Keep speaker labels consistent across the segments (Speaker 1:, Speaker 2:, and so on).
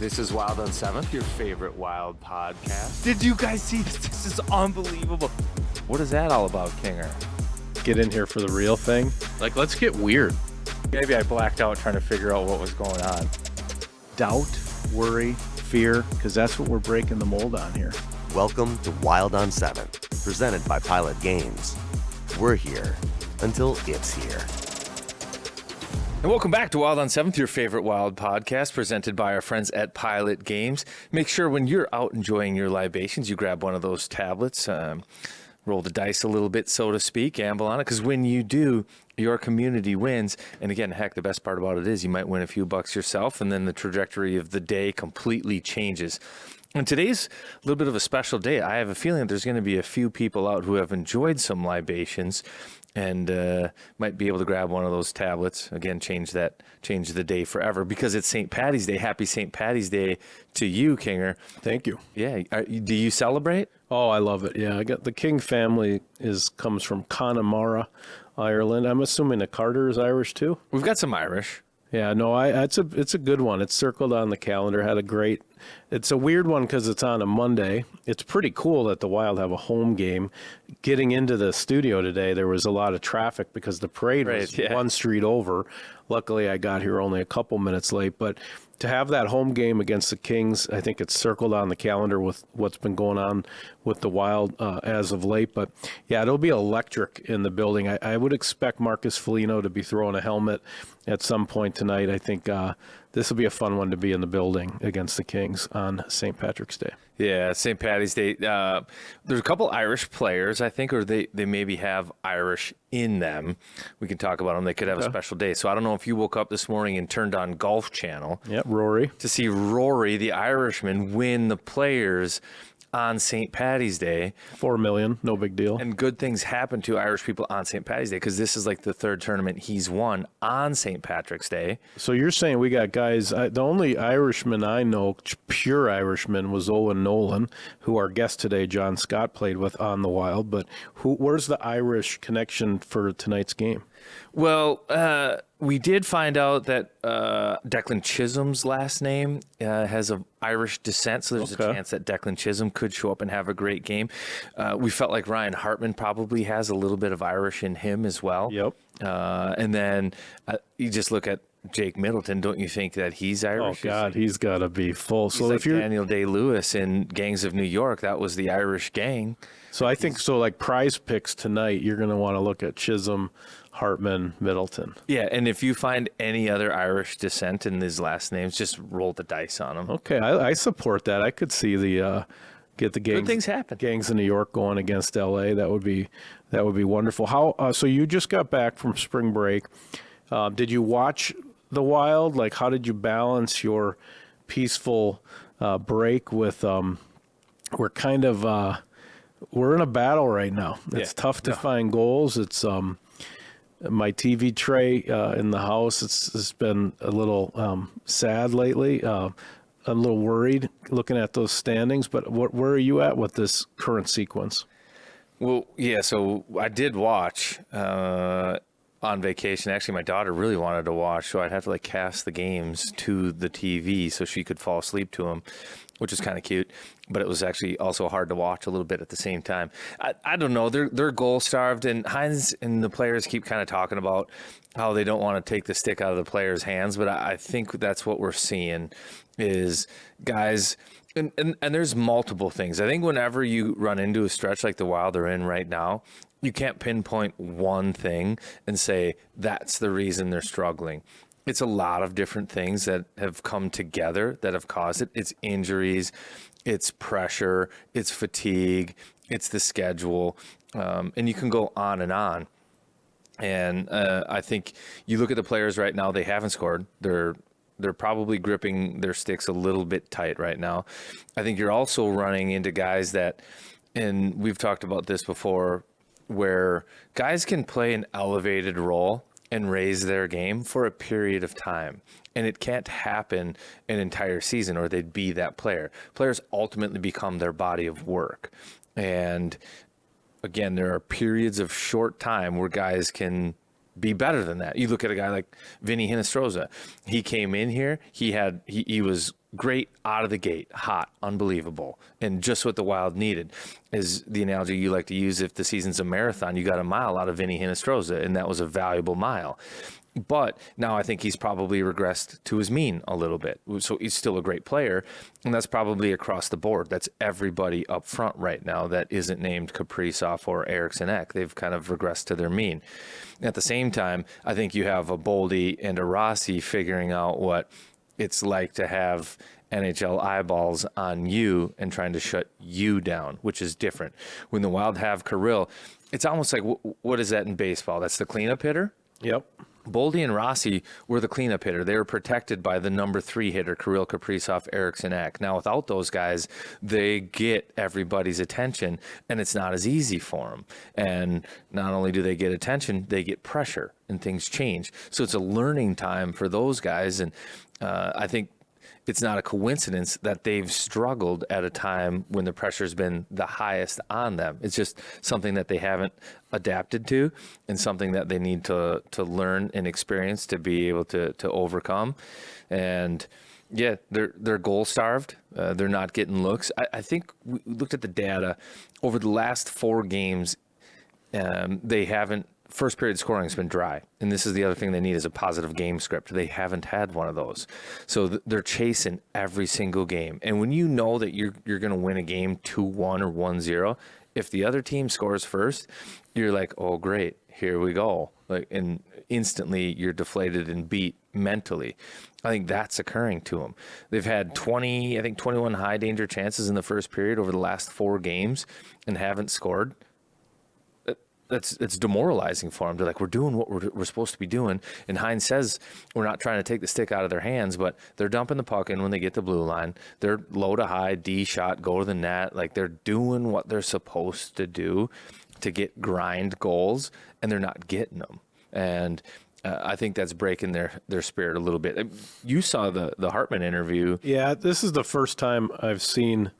Speaker 1: This is Wild on 7th, your favorite Wild podcast.
Speaker 2: Did you guys see this? This is unbelievable. What is that all about, Kinger?
Speaker 3: Get in here for the real thing. Like, let's get weird.
Speaker 2: Maybe I blacked out trying to figure out what was going on.
Speaker 3: Doubt, worry, fear, because that's what we're breaking the mold on here.
Speaker 4: Welcome to Wild on 7th, presented by Pilot Games. We're here until it's here.
Speaker 2: And welcome back to Wild on 7th, your favorite Wild podcast, presented by our friends at Pilot Games. Make sure when you're out enjoying your libations, you grab one of those tablets, roll the dice a little bit, so to speak, gamble on it, because when you do, your community wins. And again, heck, the best part about it is you might win a few bucks yourself, and then the trajectory of the day completely changes. And today's a little bit of a special day. I have a feeling that there's going to be a few people out who have enjoyed some libations and might be able to grab one of those tablets. Again, change the day forever, because it's St. Patty's Day. Happy St. Patty's Day to you, Kinger.
Speaker 3: Thank you.
Speaker 2: Yeah. Do you celebrate?
Speaker 3: Oh, I love it. Yeah, I got the King family comes from Connemara, Ireland. I'm assuming the Carter is Irish too.
Speaker 2: We've got some Irish.
Speaker 3: Yeah, no, it's a good one. It's circled on the calendar. It's a weird one because it's on a Monday. It's pretty cool that the Wild have a home game. Getting into the studio today, there was a lot of traffic because the parade was one street over. Luckily, I got here only a couple minutes late, but to have that home game against the Kings, I think it's circled on the calendar with what's been going on with the Wild as of late. But yeah, it'll be electric in the building. I would expect Marcus Foligno to be throwing a helmet at some point tonight. I think this will be a fun one to be in the building against the Kings on St. Patrick's Day.
Speaker 2: Yeah, St. Patty's Day. There's a couple Irish players, I think, or they maybe have Irish in them. We can talk about them. They could have a special day. So I don't know if you woke up this morning and turned on Golf Channel.
Speaker 3: Yep, Rory.
Speaker 2: To see Rory, the Irishman, win the Players on St. Patty's Day.
Speaker 3: $4 million, no big deal.
Speaker 2: And good things happen to Irish people on St. Patty's Day, because this is like the third tournament he's won on St. Patrick's Day.
Speaker 3: So you're saying we got guys, the only Irishman I know, pure Irishman, was Owen Nolan, who our guest today, John Scott, played with on the Wild. But where's the Irish connection for tonight's game?
Speaker 2: Well, we did find out that Declan Chisholm's last name has of Irish descent, so there's a chance that Declan Chisholm could show up and have a great game. We felt like Ryan Hartman probably has a little bit of Irish in him as well.
Speaker 3: Yep.
Speaker 2: And then you just look at Jake Middleton. Don't you think that he's Irish?
Speaker 3: Oh, God, he's got to be full.
Speaker 2: So like if you're Daniel Day-Lewis in Gangs of New York, that was the Irish gang.
Speaker 3: So I think like prize picks tonight, you're going to want to look at Chisholm, Hartman, Middleton.
Speaker 2: Yeah, and if you find any other Irish descent in these last names, just roll the dice on them.
Speaker 3: Okay, I support that. I could see get the gangs.
Speaker 2: Good things happen.
Speaker 3: Gangs in New York going against LA. That would be wonderful. How? So you just got back from spring break. Did you watch the Wild? Like, how did you balance your peaceful break with? We're in a battle right now. It's tough to find goals. It's my TV tray in the house. It's been a little sad lately. I'm a little worried looking at those standings. But where are you at with this current sequence?
Speaker 2: Well, yeah. So I did watch on vacation. Actually, my daughter really wanted to watch, so I'd have to cast the games to the TV so she could fall asleep to them, which is kind of cute. But it was actually also hard to watch a little bit at the same time. I don't know. They're goal starved, and Hines and the players keep kind of talking about how they don't want to take the stick out of the players' hands. But I think that's what we're seeing is guys. And there's multiple things. I think whenever you run into a stretch like the Wild are in right now, you can't pinpoint one thing and say that's the reason they're struggling. It's a lot of different things that have come together that have caused it. It's injuries, it's pressure, it's fatigue, it's the schedule, and you can go on and on. And I think you look at the players right now, they haven't scored. They're probably gripping their sticks a little bit tight right now. I think you're also running into guys that, and we've talked about this before, where guys can play an elevated role and raise their game for a period of time. And it can't happen an entire season or they'd be that player. Players ultimately become their body of work. And again, there are periods of short time where guys can be better than that. You look at a guy like Vinny Hinostroza. He came in here. He was great out of the gate, hot, unbelievable, and just what the Wild needed. Is the analogy you like to use. If the season's a marathon, you got a mile out of Vinny Hinostroza, and that was a valuable mile. But now I think he's probably regressed to his mean a little bit. So he's still a great player, and that's probably across the board. That's everybody up front right now that isn't named Kaprizov or Eriksson Ek. They've kind of regressed to their mean. At the same time, I think you have a Boldy and a Rossi figuring out what it's like to have NHL eyeballs on you and trying to shut you down, which is different. When the Wild have Kirill, it's almost like, what is that in baseball? That's the cleanup hitter?
Speaker 3: Yep.
Speaker 2: Boldy and Rossi were the cleanup hitter. They were protected by the number 3 hitter, Kirill Kaprizov, Eriksson Ek. Now, without those guys, they get everybody's attention, and it's not as easy for them. And not only do they get attention, they get pressure, and things change. So it's a learning time for those guys, and I think it's not a coincidence that they've struggled at a time when the pressure's been the highest on them. It's just something that they haven't adapted to, and something that they need to learn and experience to be able to overcome. And yeah, they're goal starved. They're not getting looks. I think we looked at the data over the last 4 games. They haven't. First period scoring has been dry, and this is the other thing they need is a positive game script. They haven't had one of those, so they're chasing every single game. And when you know that you're going to win a game 2-1 or 1-0, if the other team scores first, you're like, oh great, here we go. Like, and instantly you're deflated and beat mentally. I think that's occurring to them. They've had 21 high danger chances in the first period over the last 4 games and haven't scored. It's demoralizing for them. They're like, we're doing what we're supposed to be doing. And Hines says we're not trying to take the stick out of their hands, but they're dumping the puck in when they get the blue line. They're low to high, D shot, go to the net. Like, they're doing what they're supposed to do to get grind goals, and they're not getting them. And I think that's breaking their spirit a little bit. You saw the Hartman interview.
Speaker 3: Yeah, this is the first time I've seen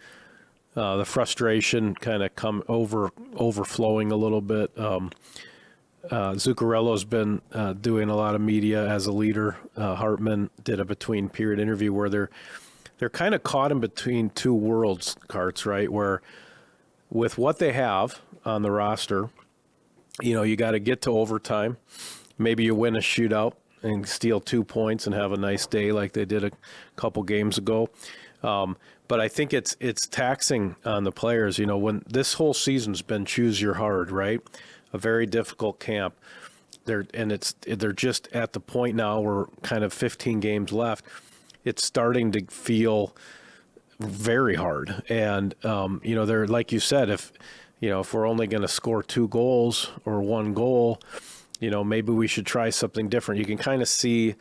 Speaker 3: the frustration kind of come overflowing a little bit. Zuccarello's been doing a lot of media as a leader. Hartman did a between period interview where they're kind of caught in between two worlds, Carts, right? Where with what they have on the roster, you got to get to overtime. Maybe you win a shootout and steal 2 points and have a nice day like they did a couple games ago. But I think it's taxing on the players. When this whole season's been choose your hard, right? A very difficult camp. They're just at the point now where kind of 15 games left. It's starting to feel very hard. And they're, like you said, if we're only going to score 2 goals or 1 goal, maybe we should try something different. You can kind of see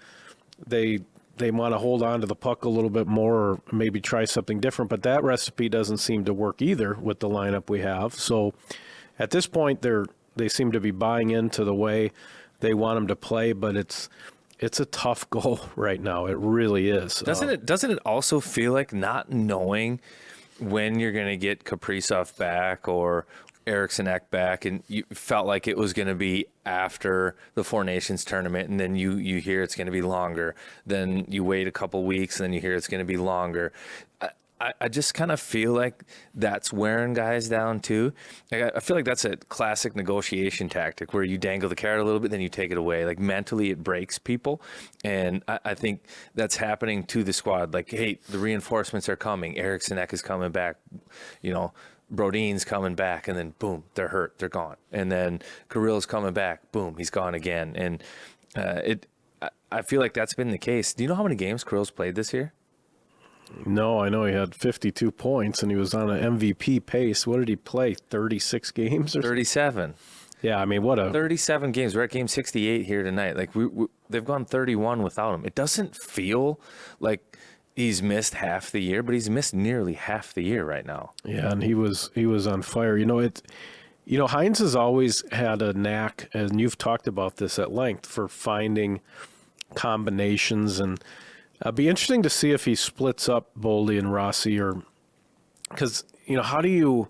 Speaker 3: they want to hold on to the puck a little bit more or maybe try something different, but that recipe doesn't seem to work either with the lineup we have. So at this point, they seem to be buying into the way they want them to play, but it's a tough goal right now. It really is.
Speaker 2: Doesn't it also feel like not knowing when you're going to get Kaprizov back or Eriksson Ek back, and you felt like it was going to be after the Four Nations tournament, and then you hear it's going to be longer. Then you wait a couple weeks, and then you hear it's going to be longer. I just kind of feel like that's wearing guys down too. Like, I feel like that's a classic negotiation tactic where you dangle the carrot a little bit, then you take it away. Like, mentally, it breaks people, and I think that's happening to the squad. Like, hey, the reinforcements are coming. Eriksson Ek is coming back. Brodin's coming back, and then boom, they're hurt, they're gone. And then Kirill's coming back, boom, he's gone again. And I feel like that's been the case. Do you know how many games Kirill's played this year?
Speaker 3: No, I know he had 52 points, and he was on an MVP pace. What did he play, 36 games?
Speaker 2: 37.
Speaker 3: Yeah, I mean, what a...
Speaker 2: 37 games. We're at game 68 here tonight. Like, they've gone 31 without him. It doesn't feel like he's missed half the year, but he's missed nearly half the year right now.
Speaker 3: Yeah, and he was on fire. Hines has always had a knack, and you've talked about this at length, for finding combinations, and it'd be interesting to see if he splits up Boldy and Rossi, or because how do you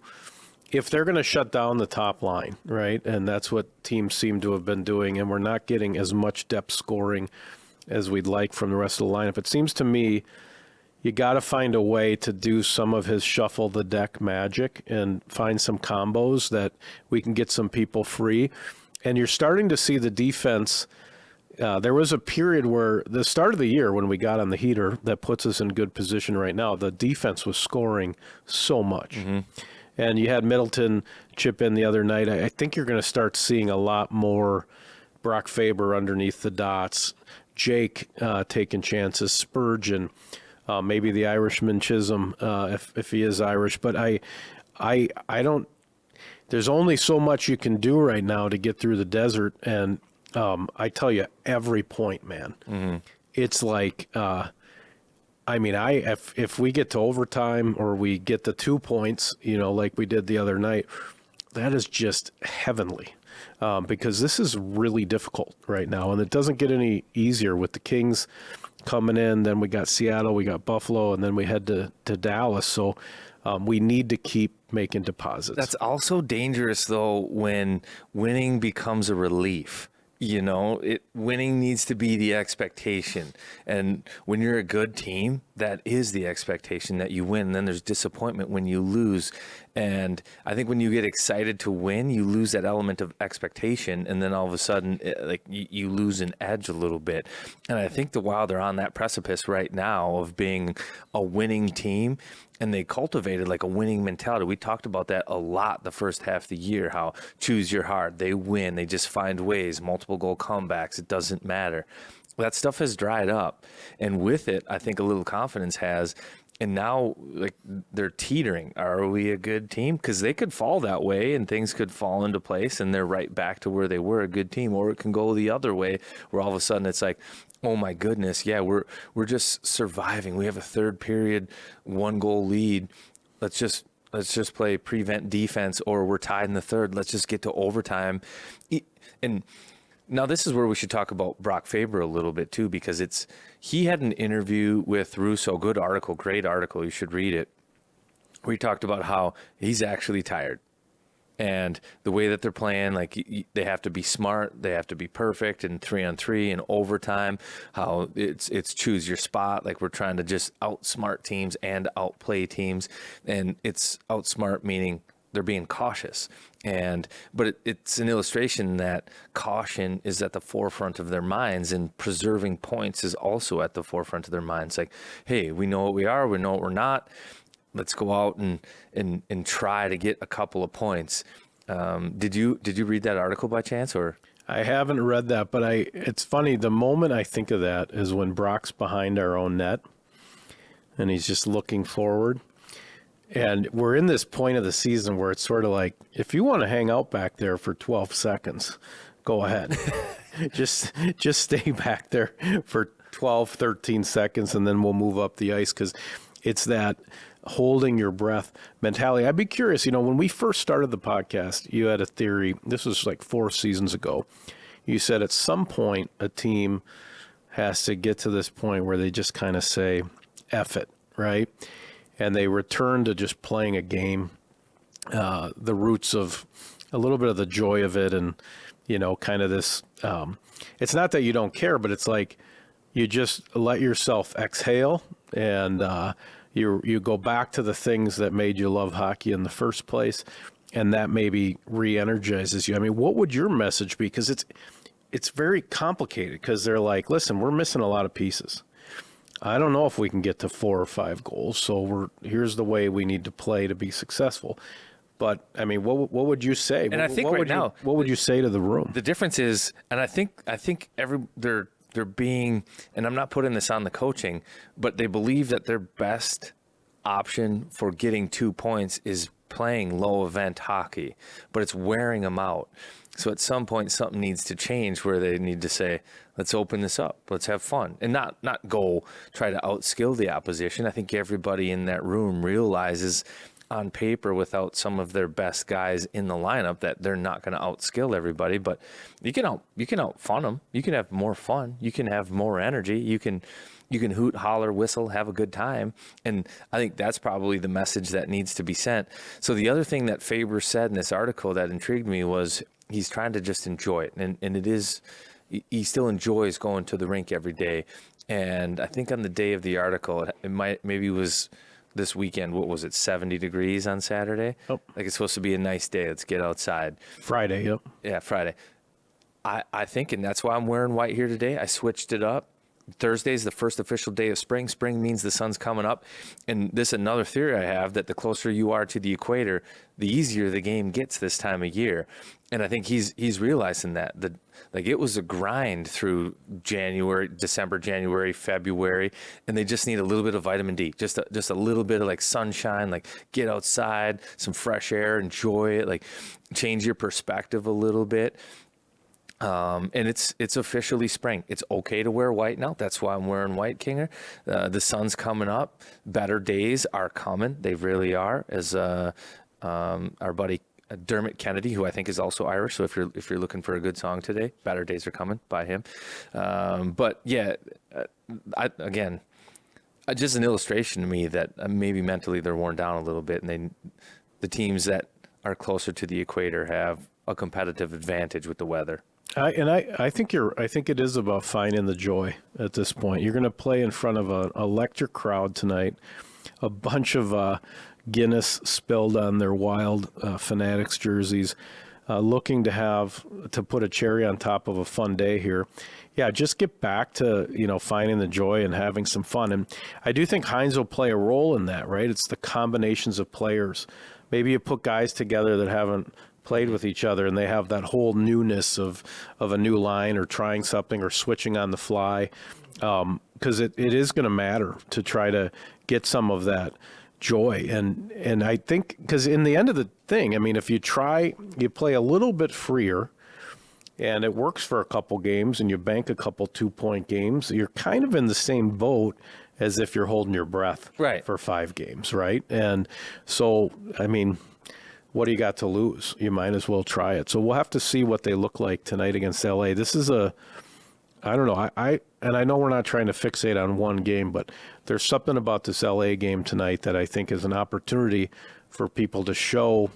Speaker 3: if they're going to shut down the top line, right, and that's what teams seem to have been doing, and we're not getting as much depth scoring as we'd like from the rest of the lineup, it seems to me you got to find a way to do some of his shuffle the deck magic and find some combos that we can get some people free. And you're starting to see the defense. There was a period where the start of the year when we got on the heater that puts us in good position right now, the defense was scoring so much. Mm-hmm. And you had Middleton chip in the other night. I think you're going to start seeing a lot more Brock Faber underneath the dots, Jake taking chances, Spurgeon, maybe the Irishman Chisholm if he is Irish. But I don't. There's only so much you can do right now to get through the desert, and I tell you, every point, man, mm-hmm. It's like. If we get to overtime or we get the 2 points, like we did the other night, that is just heavenly because this is really difficult right now. And it doesn't get any easier with the Kings coming in. Then we got Seattle, we got Buffalo, and then we head to Dallas. So we need to keep making deposits.
Speaker 2: That's also dangerous, though, when winning becomes a relief. Winning needs to be the expectation. And when you're a good team, that is the expectation that you win. And then there's disappointment when you lose. And I think when you get excited to win, you lose that element of expectation. And then all of a sudden, you lose an edge a little bit. And I think the Wild are on that precipice right now of being a winning team. And they cultivated like a winning mentality. We talked about that a lot the first half of the year, how choose your heart, they win, they just find ways, multiple goal comebacks, it doesn't matter. That stuff has dried up. And with it, I think a little confidence has. And now, they're teetering. Are we a good team? Because they could fall that way and things could fall into place and they're right back to where they were, a good team. Or it can go the other way where all of a sudden it's like, oh my goodness, yeah, we're just surviving. We have a third period, 1-goal lead. Let's just play prevent defense, or we're tied in the third. Let's just get to overtime. And now this is where we should talk about Brock Faber a little bit too, because he had an interview with Russo, good article, great article. You should read it. Where he talked about how he's actually tired. And the way that they're playing, they have to be smart, they have to be perfect, and 3-on-3 and overtime, how it's choose your spot. We're trying to just outsmart teams and outplay teams. And it's outsmart meaning they're being cautious. But it's an illustration that caution is at the forefront of their minds, and preserving points is also at the forefront of their minds. Hey, we know what we are, we know what we're not. Let's go out and try to get a couple of points. Did you read that article by chance, or?
Speaker 3: I haven't read that, but it's funny. The moment I think of that is when Brock's behind our own net and he's just looking forward. And we're in this point of the season where it's sort of like, if you want to hang out back there for 12 seconds, go ahead. just stay back there for 12, 13 seconds, and then we'll move up the ice, because it's that holding your breath mentality. I'd be curious, when we first started the podcast, you had a theory. This was 4 seasons ago. You said at some point a team has to get to this point where they just kind of say, F it, right? And they return to just playing a game, the roots of a little bit of the joy of it, and, kind of this, it's not that you don't care, but it's like you just let yourself exhale, and you go back to the things that made you love hockey in the first place, and that maybe re-energizes you. I mean, what would your message be? Because it's very complicated, because they're like, listen, we're missing a lot of pieces. I don't know if we can get to 4 or 5 goals, so here's the way we need to play to be successful. But I mean, what would you say?
Speaker 2: And I think
Speaker 3: what would you say to the room?
Speaker 2: The difference is, and I think they're being, and I'm not putting this on the coaching, but they believe that their best option for getting 2 points is playing low event hockey, but it's wearing them out. So at some point, something needs to change where they need to say, let's open this up. Let's have fun. And not go try to outskill the opposition. I think everybody in that room realizes on paper, without some of their best guys in the lineup, that they're not going to outskill everybody. But you can out fun them. You can have more fun. You can have more energy. You can you can hoot, holler, whistle, have a good time. And I think that's probably the message that needs to be sent. So the other thing that Faber said in this article that intrigued me was he's trying to just enjoy it. And it is, he still enjoys going to the rink every day. And I think on the day of the article, maybe it was this weekend, what was it, 70 degrees on Saturday?
Speaker 3: Oh.
Speaker 2: Like it's supposed to be a nice day. Let's get outside.
Speaker 3: Friday, yep.
Speaker 2: Yeah, Friday. I think, and that's why I'm wearing white here today. I switched it up. Thursday's the first official day of spring. Spring means the sun's coming up. And this is another theory I have, that the closer you are to the equator, the easier the game gets this time of year. And I think he's realizing that like it was a grind through December, January, February, and they just need a little bit of vitamin D, just a little bit of like sunshine, like get outside, some fresh air, enjoy it, like change your perspective a little bit. And it's officially spring. It's okay to wear white now. That's why I'm wearing white, Kinger. The sun's coming up. Better days are coming. They really are. As our buddy Dermot Kennedy, who I think is also Irish. So if you're looking for a good song today, Better Days Are Coming by him. But yeah, just an illustration to me that maybe mentally they're worn down a little bit, and the teams that are closer to the equator have a competitive advantage with the weather.
Speaker 3: I think it is about finding the joy at this point. You're going to play in front of an electric crowd tonight, a bunch of Guinness spilled on their Wild Fanatics jerseys, looking to put a cherry on top of a fun day here. Yeah, just get back to, finding the joy and having some fun. And I do think Hines will play a role in that, right? It's the combinations of players. Maybe you put guys together that haven't played with each other, and they have that whole newness of a new line or trying something or switching on the fly, because it is going to matter to try to get some of that joy. And I think, because in the end of the thing, I mean, if you play a little bit freer and it works for a couple games and you bank a couple 2-point games, you're kind of in the same boat as if you're holding your breath for 5 games, right? And so, I mean, what do you got to lose? You might as well try it. So we'll have to see what they look like tonight against LA. This is I don't know. I know we're not trying to fixate on one game, but there's something about this LA game tonight that I think is an opportunity for people to show,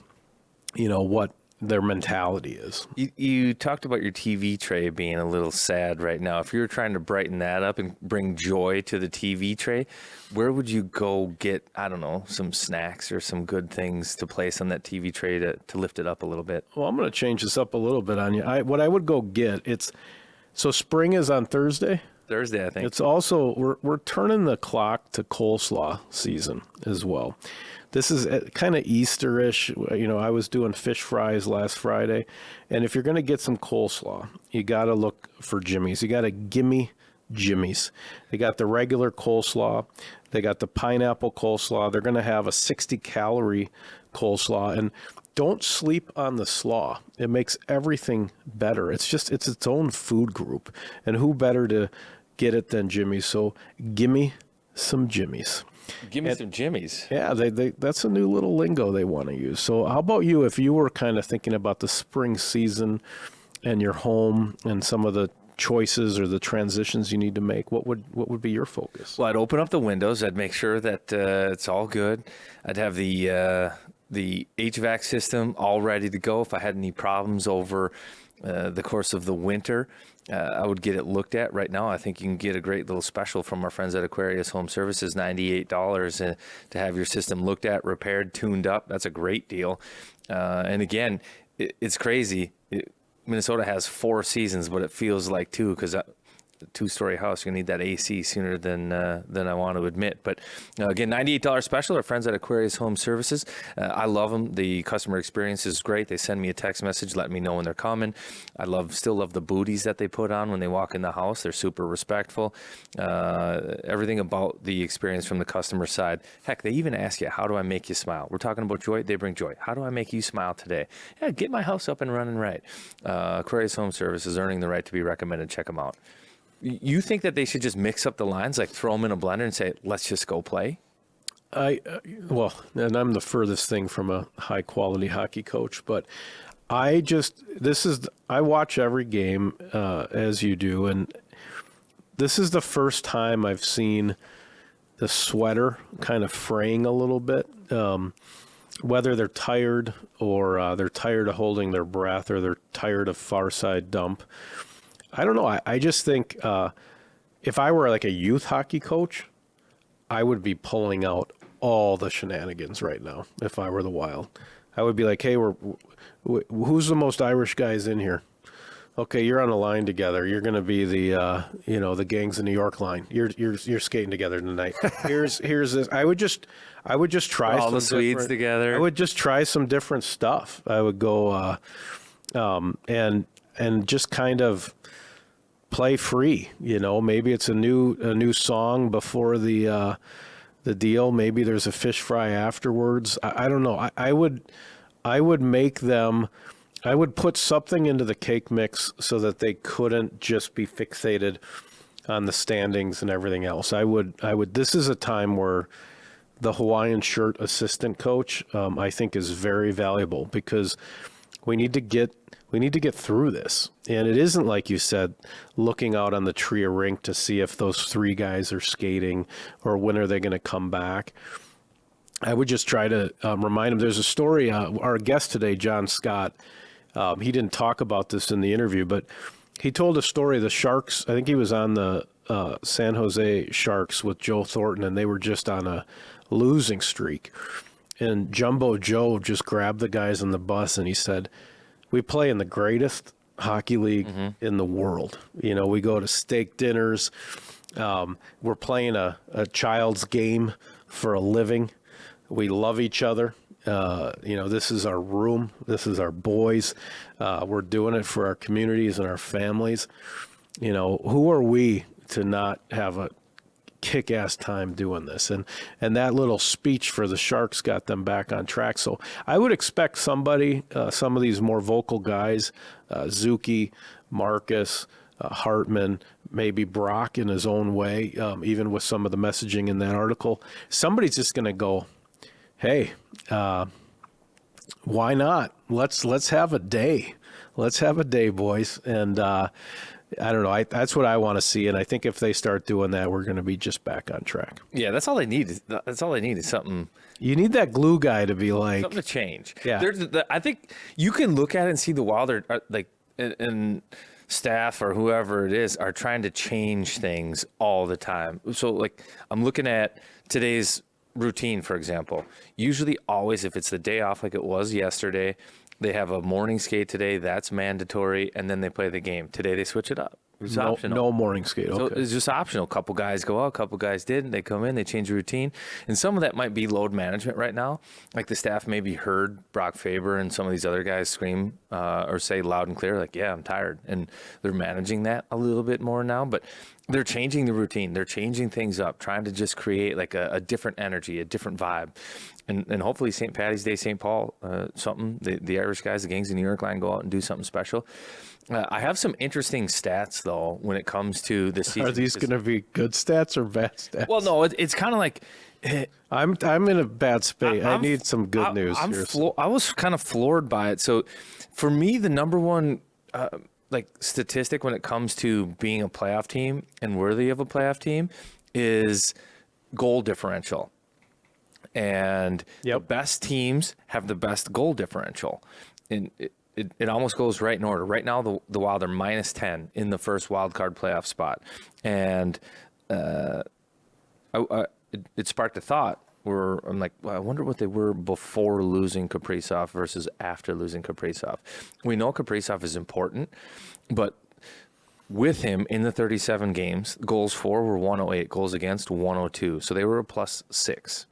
Speaker 3: what their mentality is.
Speaker 2: You talked about your TV tray being a little sad right now. If you were trying to brighten that up and bring joy to the TV tray, where would you go get, I don't know, some snacks or some good things to place on that TV tray to lift it up a little bit?
Speaker 3: Well, I'm going to change this up a little bit on you. What I would go get, so spring is on Thursday?
Speaker 2: Thursday, I think.
Speaker 3: It's also, we're turning the clock to coleslaw season as well. This is kind of Easter-ish. I was doing fish fries last Friday. And if you're going to get some coleslaw, you got to look for Jimmy's. You got to gimme Jimmy's. They got the regular coleslaw. They got the pineapple coleslaw. They're going to have a 60-calorie coleslaw. And don't sleep on the slaw. It makes everything better. It's its own food group. And who better to get it than Jimmy's? So gimme some Jimmy's.
Speaker 2: Give me some Jimmy's.
Speaker 3: Yeah, that's a new little lingo they want to use. So how about you, if you were kind of thinking about the spring season and your home and some of the choices or the transitions you need to make, what would be your focus?
Speaker 2: Well, I'd open up the windows. I'd make sure that it's all good. I'd have the HVAC system all ready to go if I had any problems over the course of the winter. I would get it looked at. Right now, I think you can get a great little special from our friends at Aquarius Home Services, $98 to have your system looked at, repaired, tuned up. That's a great deal. And again, it's crazy. Minnesota has 4 seasons, but it feels like 2 because a 2-story house, you need that AC sooner than I want to admit. But again, $98 special. Our friends at Aquarius Home Services, I love them. The customer experience is great. They send me a text message, letting me know when they're coming. I still love the booties that they put on when they walk in the house. They're super respectful. Everything about the experience from the customer side. Heck, they even ask you, how do I make you smile? We're talking about joy. They bring joy. How do I make you smile today? Yeah, get my house up and running right. Aquarius Home Services, earning the right to be recommended. Check them out. You think that they should just mix up the lines, like throw them in a blender and say, let's just go play?
Speaker 3: Well, and I'm the furthest thing from a high quality hockey coach, but I watch every game, as you do. And this is the first time I've seen the sweater kind of fraying a little bit. Whether they're tired or they're tired of holding their breath or they're tired of far side dump. I don't know. I just think if I were like a youth hockey coach, I would be pulling out all the shenanigans right now if I were the Wild. I would be like, hey, who's the most Irish guys in here? Okay, you're on a line together. You're going to be the the Gangs of New York line. You're skating together tonight. Here's this. I would just try
Speaker 2: all the Swedes together.
Speaker 3: I would just try some different stuff. I would go and just kind of play free. Maybe it's a new song before the deal. Maybe there's a fish fry afterwards. I don't know. I would make them. I would put something into the cake mix so that they couldn't just be fixated on the standings and everything else. I would. This is a time where the Hawaiian shirt assistant coach, I think, is very valuable because we need to get through this. And it isn't like you said, looking out on the Tria rink to see if those three guys are skating or when are they going to come back. I would just try to remind them. There's a story. Our guest today, John Scott. He didn't talk about this in the interview, but he told a story. The Sharks, I think he was on the San Jose Sharks with Joe Thornton, and they were just on a losing streak. And Jumbo Joe just grabbed the guys on the bus, and he said, we play in the greatest hockey league in the world. We go to steak dinners. We're playing a child's game for a living. We love each other. This is our room. This is our boys. We're doing it for our communities and our families. Who are we to not have a kick-ass time doing this? And that little speech for the Sharks got them back on track. So I would expect somebody, some of these more vocal guys, Zuki, Marcus, Hartman, maybe Brock in his own way, even with some of the messaging in that article, somebody's just going to go, hey, why not? Let's have a day. Let's have a day, boys. And I don't know. That's what I want to see. And I think if they start doing that, we're going to be just back on track.
Speaker 2: Yeah, that's all they need. That's all they need is something.
Speaker 3: You need that glue guy to be like
Speaker 2: something to change.
Speaker 3: Yeah.
Speaker 2: I think you can look at it and see the Wild are like and staff or whoever it is are trying to change things all the time. So like I'm looking at today's routine, for example. Usually always if it's the day off like it was yesterday, they have a morning skate today, that's mandatory, and then they play the game. Today they switch it up. It's optional.
Speaker 3: No morning skate. Okay.
Speaker 2: So it's just optional. A couple guys go out, a couple guys didn't. They come in, they change the routine. And some of that might be load management right now. Like the staff maybe heard Brock Faber and some of these other guys scream or say loud and clear, like, yeah, I'm tired. And they're managing that a little bit more now. But they're changing the routine. They're changing things up, trying to just create like a different energy, a different vibe. And hopefully St. Patty's Day, St. Paul, something, the Irish guys, the Gangs of New York line go out and do something special. I have some interesting stats, though, when it comes to the season.
Speaker 3: Are these going to be good stats or bad stats?
Speaker 2: Well, no, it's kind of like
Speaker 3: I'm in a bad space. I need some good news here.
Speaker 2: I was kind of floored by it. So for me, the number one statistic when it comes to being a playoff team and worthy of a playoff team is goal differential. And the best teams have the best goal differential. And it almost goes right in order. Right now, the Wild are minus 10 in the first wild card playoff spot. And it sparked a thought where I'm like, well, I wonder what they were before losing Kaprizov versus after losing Kaprizov. We know Kaprizov is important, but with him in the 37 games, goals for were 108, goals against 102. So they were a +6.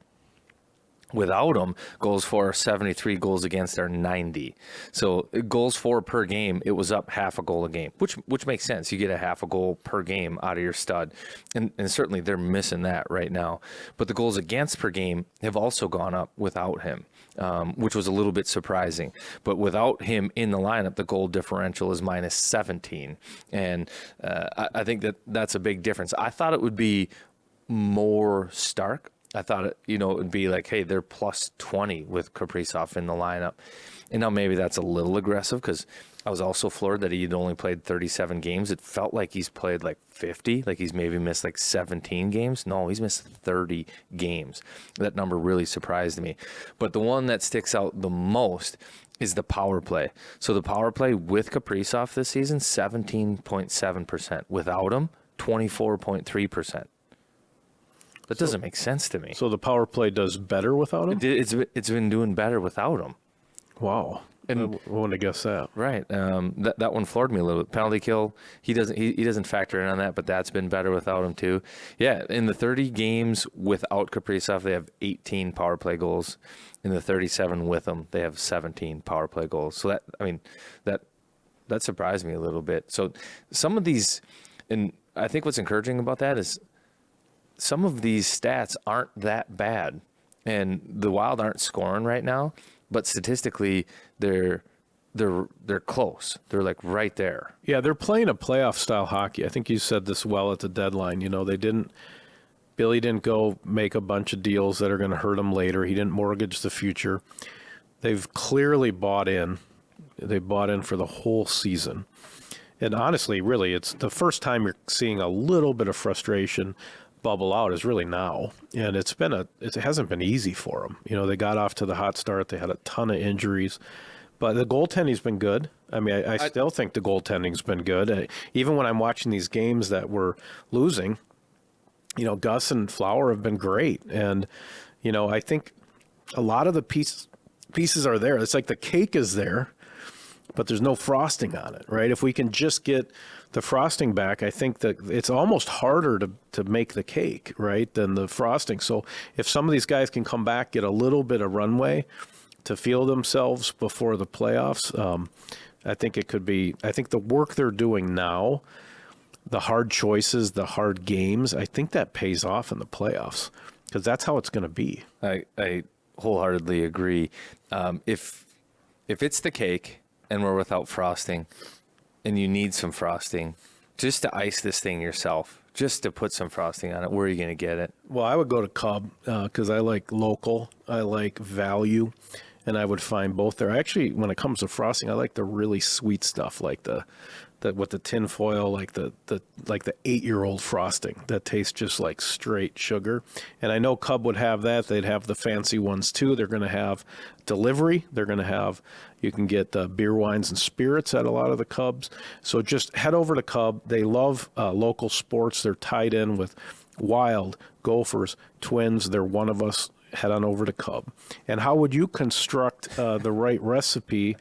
Speaker 2: Without him, goals for are 73, goals against are 90. So goals for per game, it was up half a goal a game, which makes sense. You get a half a goal per game out of your stud. And certainly they're missing that right now. But the goals against per game have also gone up without him, which was a little bit surprising. But without him in the lineup, the goal differential is minus 17. And I think that's a big difference. I thought it would be more stark. I thought, it would be like, hey, they're plus 20 with Kaprizov in the lineup. And now maybe that's a little aggressive because I was also floored that he'd only played 37 games. It felt like he's played like 50, like he's maybe missed like 17 games. No, he's missed 30 games. That number really surprised me. But the one that sticks out the most is the power play. So the power play with Kaprizov this season, 17.7%. Without him, 24.3%. That doesn't make sense to me.
Speaker 3: So the power play does better without him?
Speaker 2: It's been doing better without him.
Speaker 3: Wow. And I wouldn't have guessed that.
Speaker 2: Right. That one floored me a little bit. Penalty kill, he doesn't factor in on that, but that's been better without him too. Yeah, in the 30 games without Kaprizov, they have 18 power play goals. In the 37 with him, they have 17 power play goals. So that surprised me a little bit. So some of these, and I think what's encouraging about that is some of these stats aren't that bad. And the Wild aren't scoring right now, but statistically, they're close. They're like right there.
Speaker 3: Yeah, they're playing a playoff style hockey. I think you said this well at the deadline. Billy didn't go make a bunch of deals that are going to hurt him later. He didn't mortgage the future. They've clearly bought in. They bought in for the whole season. And honestly, really, it's the first time you're seeing a little bit of frustration bubble out is really now. And it hasn't been easy for them. They got off to the hot start. They had a ton of injuries, but the goaltending's been good. I mean, I still think the goaltending's been good. Even when I'm watching these games that we're losing, Gus and Flower have been great. And, I think a lot of the pieces are there. It's like the cake is there, but there's no frosting on it, right? If we can just get the frosting back, I think that it's almost harder to make the cake, right, than the frosting. So if some of these guys can come back, get a little bit of runway to feel themselves before the playoffs, I think it could be. I think the work they're doing now, the hard choices, the hard games, I think that pays off in the playoffs because that's how it's going to be.
Speaker 2: I wholeheartedly agree. If it's the cake and we're without frosting, and you need some frosting, just to ice this thing yourself, just to put some frosting on it, where are you going to get it?
Speaker 3: Well, I would go to Cub because I like local, I like value, and I would find both there. Actually, when it comes to frosting, I like the really sweet stuff, like the with the tin foil, like the 8-year-old frosting that tastes just like straight sugar. And I know Cub would have that. They'd have the fancy ones too. They're going to have delivery. They're going to have, you can get beer, wines, and spirits at a lot of the Cubs. So just head over to Cub. They love local sports. They're tied in with Wild, Gophers, Twins. They're one of us. Head on over to Cub. And how would you construct the right recipe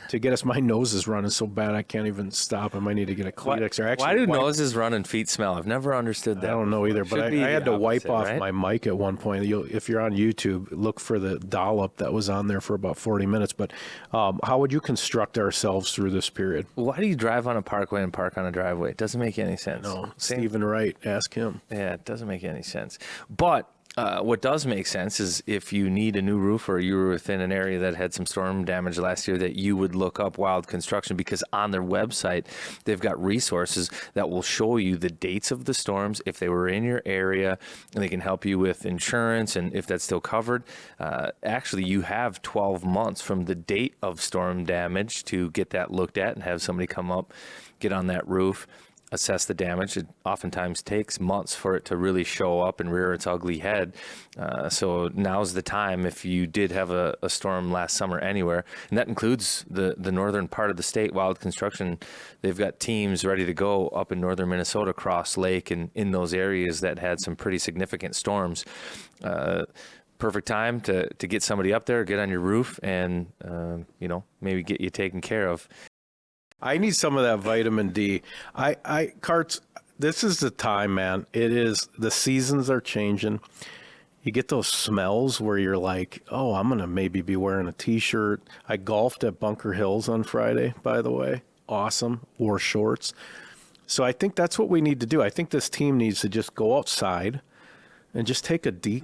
Speaker 3: to get us? My nose is running so bad I can't even stop. I might need to get a Kleenex.
Speaker 2: Why do noses run and feet smell? I've never understood that.
Speaker 3: I don't know either, but I had to wipe off my mic at one point. If you're on YouTube, look for the dollop that was on there for about 40 minutes. But how would you construct ourselves through this period?
Speaker 2: Why do you drive on a parkway and park on a driveway? It doesn't make any sense.
Speaker 3: No, Stephen Wright, ask him.
Speaker 2: Yeah, it doesn't make any sense. But what does make sense is if you need a new roof or you were within an area that had some storm damage last year, that you would look up Wild Construction, because on their website, they've got resources that will show you the dates of the storms, if they were in your area, and they can help you with insurance and if that's still covered. Actually, you have 12 months from the date of storm damage to get that looked at and have somebody come up, get on that roof, assess the damage. It oftentimes takes months for it to really show up and rear its ugly head. So now's the time if you did have a storm last summer anywhere, and that includes the northern part of the state. Wild Construction, they've got teams ready to go up in northern Minnesota, Cross Lake, and in those areas that had some pretty significant storms. Perfect time to get somebody up there, get on your roof, and maybe get you taken care of.
Speaker 3: I need some of that vitamin D. Carts, this is the time, man. It is, the seasons are changing. You get those smells where you're like, oh, I'm going to maybe be wearing a t-shirt. I golfed at Bunker Hills on Friday, by the way. Awesome. Wore shorts. So I think that's what we need to do. I think this team needs to just go outside and just take a deep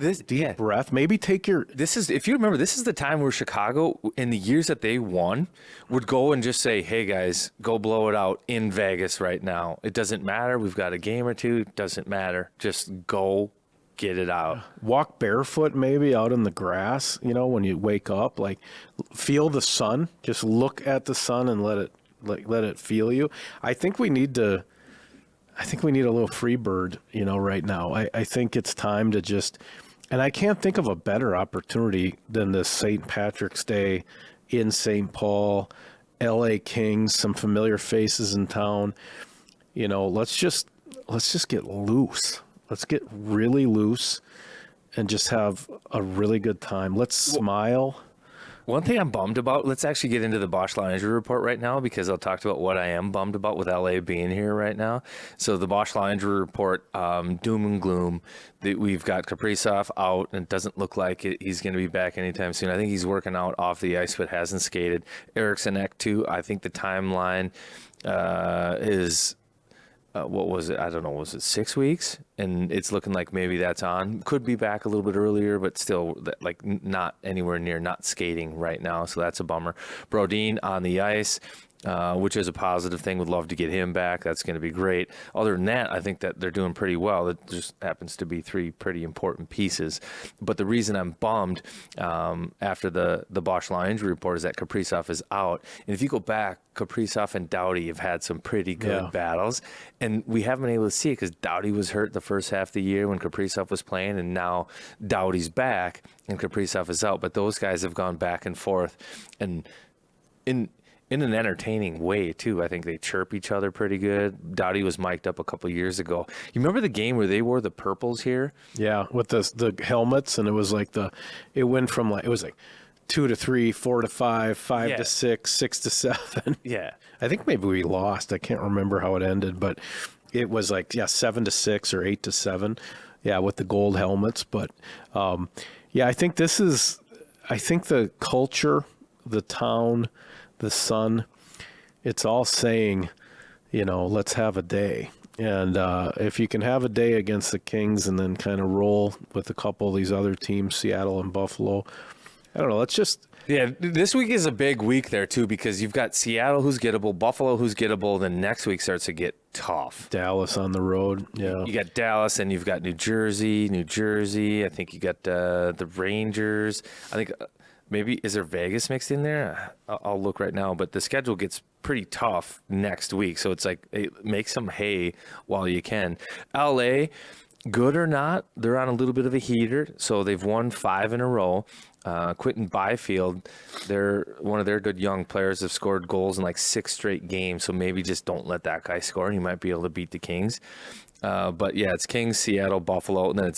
Speaker 3: breath. Maybe take your...
Speaker 2: If you remember, this is the time where Chicago, in the years that they won, would go and just say, hey, guys, go blow it out in Vegas right now. It doesn't matter. We've got a game or two. It doesn't matter. Just go get it out.
Speaker 3: Walk barefoot maybe out in the grass, when you wake up, like feel the sun, just look at the sun and let it feel you. I think we need a little free bird, right now. I think it's time to just, and I can't think of a better opportunity than this St. Patrick's Day in St. Paul, LA Kings, some familiar faces in town. Let's just get loose. Let's get really loose and just have a really good time. Let's smile.
Speaker 2: One thing I'm bummed about, let's actually get into the Boschlau injury report right now, because I'll talk about what I am bummed about with LA being here right now. So the Boschlau injury report, doom and gloom. We've got Kaprizov out, and it doesn't look like he's going to be back anytime soon. I think he's working out off the ice, but hasn't skated. Eriksson Ek too. I think the timeline is... what was it? I don't know. Was it 6 weeks? And it's looking like maybe that's on. Could be back a little bit earlier, but still, like, not anywhere near not skating right now. So that's a bummer. Brodin on the ice, which is a positive thing. Would love to get him back. That's going to be great. Other than that, I think that they're doing pretty well. It just happens to be 3 pretty important pieces. But the reason I'm bummed after the Boschlau injury report is that Kaprizov is out. And if you go back, Kaprizov and Doughty have had some pretty good battles, and we haven't been able to see it because Doughty was hurt the first half of the year when Kaprizov was playing, and now Doughty's back and Kaprizov is out. But those guys have gone back and forth, and in an entertaining way too. I think they chirp each other pretty good. Doughty was mic'd up a couple years ago. You remember the game where they wore the purples here?
Speaker 3: Yeah, with the helmets, and it was like it went from it was like 2 to 3, 4 to 5, 5 to 6, 6 to 7.
Speaker 2: Yeah.
Speaker 3: I think maybe we lost. I can't remember how it ended, but it was like 7 to 6 or 8 to 7. Yeah, with the gold helmets. But I think the culture, the town, the sun, it's all saying, let's have a day. And if you can have a day against the Kings and then kind of roll with a couple of these other teams, Seattle and Buffalo, I don't know. Let's just...
Speaker 2: Yeah, this week is a big week there, too, because you've got Seattle, who's gettable, Buffalo, who's gettable, then next week starts to get tough.
Speaker 3: Dallas on the road, yeah.
Speaker 2: You got Dallas, and you've got New Jersey. I think you got the Rangers. I think maybe, is there Vegas mixed in there? I'll look right now, but the schedule gets pretty tough next week, so it's like, hey, make some hay while you can. LA, good or not, they're on a little bit of a heater, so they've won 5 in a row. Quentin Byfield, they're one of their good young players, have scored goals in like 6 straight games, so maybe just don't let that guy score and you might be able to beat the Kings. But yeah, it's Kings, Seattle, Buffalo, and then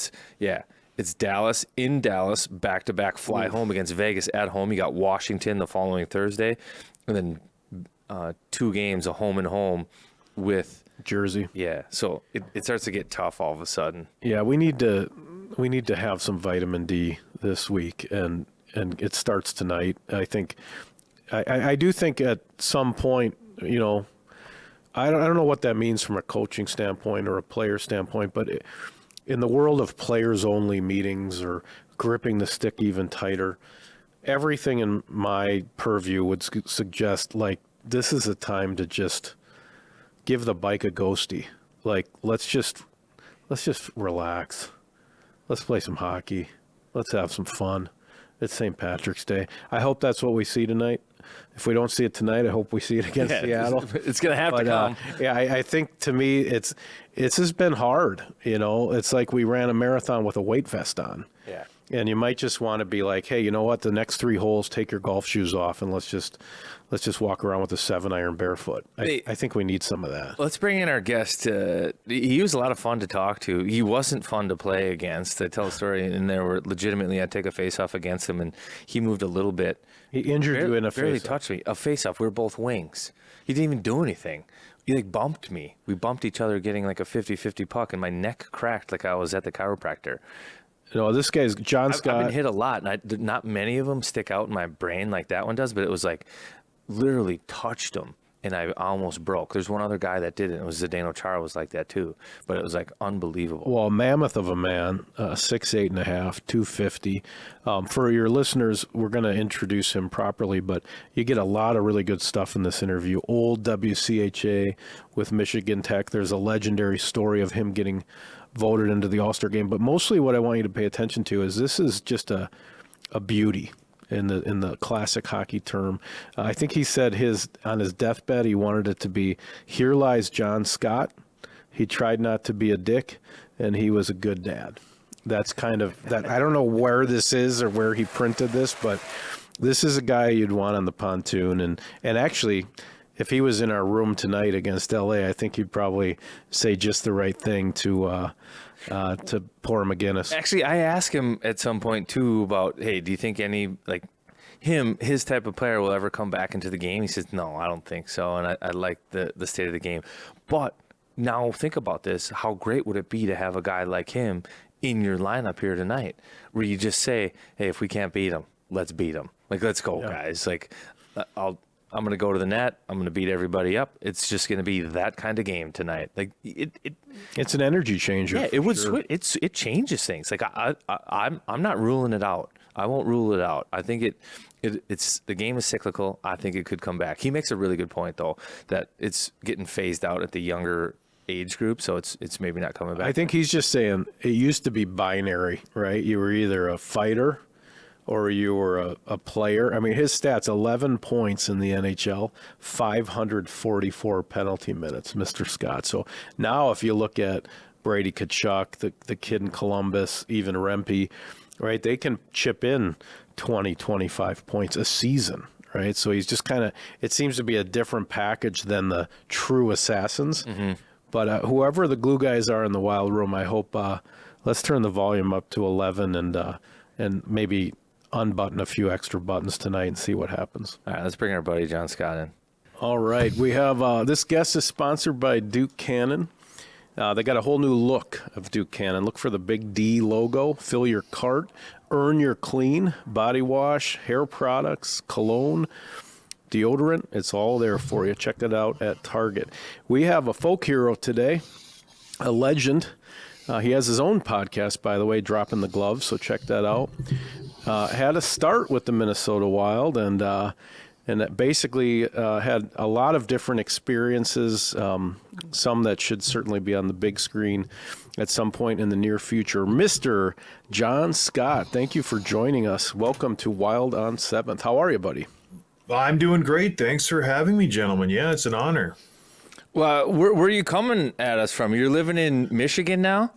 Speaker 2: it's Dallas, in Dallas, back-to-back fly home against Vegas at home. You got Washington the following Thursday, and then 2 games, a home and home with
Speaker 3: Jersey.
Speaker 2: Yeah, so it starts to get tough all of a sudden.
Speaker 3: Yeah, we need to have some vitamin D this week, and it starts tonight. I think, I do think at some point, I don't know what that means from a coaching standpoint or a player standpoint, but in the world of players-only meetings or gripping the stick even tighter, everything in my purview would suggest like this is a time to just give the bike a ghosty. Like let's just relax. Let's play some hockey. Let's have some fun. It's St. Patrick's Day. I hope that's what we see tonight. If we don't see it tonight, I hope we see it against Seattle.
Speaker 2: It's going to have to come.
Speaker 3: I think to me, it's just been hard. It's like we ran a marathon with a weight vest on.
Speaker 2: Yeah.
Speaker 3: And you might just want to be like, hey, you know what? The next 3 holes, take your golf shoes off and let's just walk around with a 7-iron barefoot. I think we need some of that.
Speaker 2: Let's bring in our guest. He was a lot of fun to talk to. He wasn't fun to play against. I tell a story in there where legitimately I'd take a face-off against him, and he moved a little bit.
Speaker 3: He injured you in a face-off.
Speaker 2: Barely touched me. A face-off. We were both wings. He didn't even do anything. He bumped me. We bumped each other getting like a 50-50 puck, and my neck cracked like I was at the chiropractor.
Speaker 3: This guy's John Scott.
Speaker 2: I've been hit a lot, and not many of them stick out in my brain like that one does, but it was like literally touched him, and I almost broke. There's one other guy that did it. It was Zdeno Chara was like that too, but it was like unbelievable.
Speaker 3: Well, mammoth of a man, 6'8.5", 250. For your listeners, we're going to introduce him properly, but you get a lot of really good stuff in this interview. Old WCHA with Michigan Tech. There's a legendary story of him getting voted into the All Star game. But mostly, what I want you to pay attention to is this is just a beauty in the classic hockey term. I think he said on his deathbed he wanted it to be, "Here lies John Scott. He tried not to be a dick, and he was a good dad." That's kind of that. I don't know where this is or where he printed this, but this is a guy you'd want on the pontoon. And actually, if he was in our room tonight against LA, I think he'd probably say just the right thing to pour him a Guinness.
Speaker 2: Actually, I asked him at some point too about, hey, do you think any his type of player will ever come back into the game? He says, no, I don't think so. And I like the state of the game. But now think about this. How great would it be to have a guy like him in your lineup here tonight, where you just say, hey, if we can't beat him, let's beat him. Let's go, guys. I'm going to go to the net. I'm going to beat everybody up. It's just going to be that kind of game tonight.
Speaker 3: It's an energy changer.
Speaker 2: Yeah, it would switch. It changes things. I'm not ruling it out. I won't rule it out. I think it's the game is cyclical. I think it could come back. He makes a really good point though, that it's getting phased out at the younger age group, so it's maybe not coming back.
Speaker 3: I think he's just saying it used to be binary, right? You were either a fighter or you were a player. I mean, his stats, 11 points in the NHL, 544 penalty minutes, Mr. Scott. So now if you look at Brady Tkachuk, the kid in Columbus, even Rempe, right, they can chip in 20, 25 points a season, right? So he's just kind of, it seems to be a different package than the true assassins. Mm-hmm. But whoever the glue guys are in the Wild room, I hope, let's turn the volume up to 11 and maybe unbutton a few extra buttons tonight and see what happens.
Speaker 2: All right, let's bring our buddy John Scott in.
Speaker 3: All right, we have this guest is sponsored by Duke Cannon. They got a whole new look of Duke Cannon. Look for the big D logo. Fill your cart. Earn your clean. Body wash, hair products, cologne, deodorant. It's all there for you. Check it out at Target. We have a folk hero today, a legend. He has his own podcast, by the way, Dropping the Gloves, so check that out. Had a start with the Minnesota Wild and that basically had a lot of different experiences, some that should certainly be on the big screen at some point in the near future. Mr. John Scott, thank you for joining us. Welcome to Wild on 7th. How are you, buddy?
Speaker 5: I'm doing great. Thanks for having me, gentlemen. Yeah, it's an honor.
Speaker 2: Well, where are you coming at us from? You're living in Michigan now?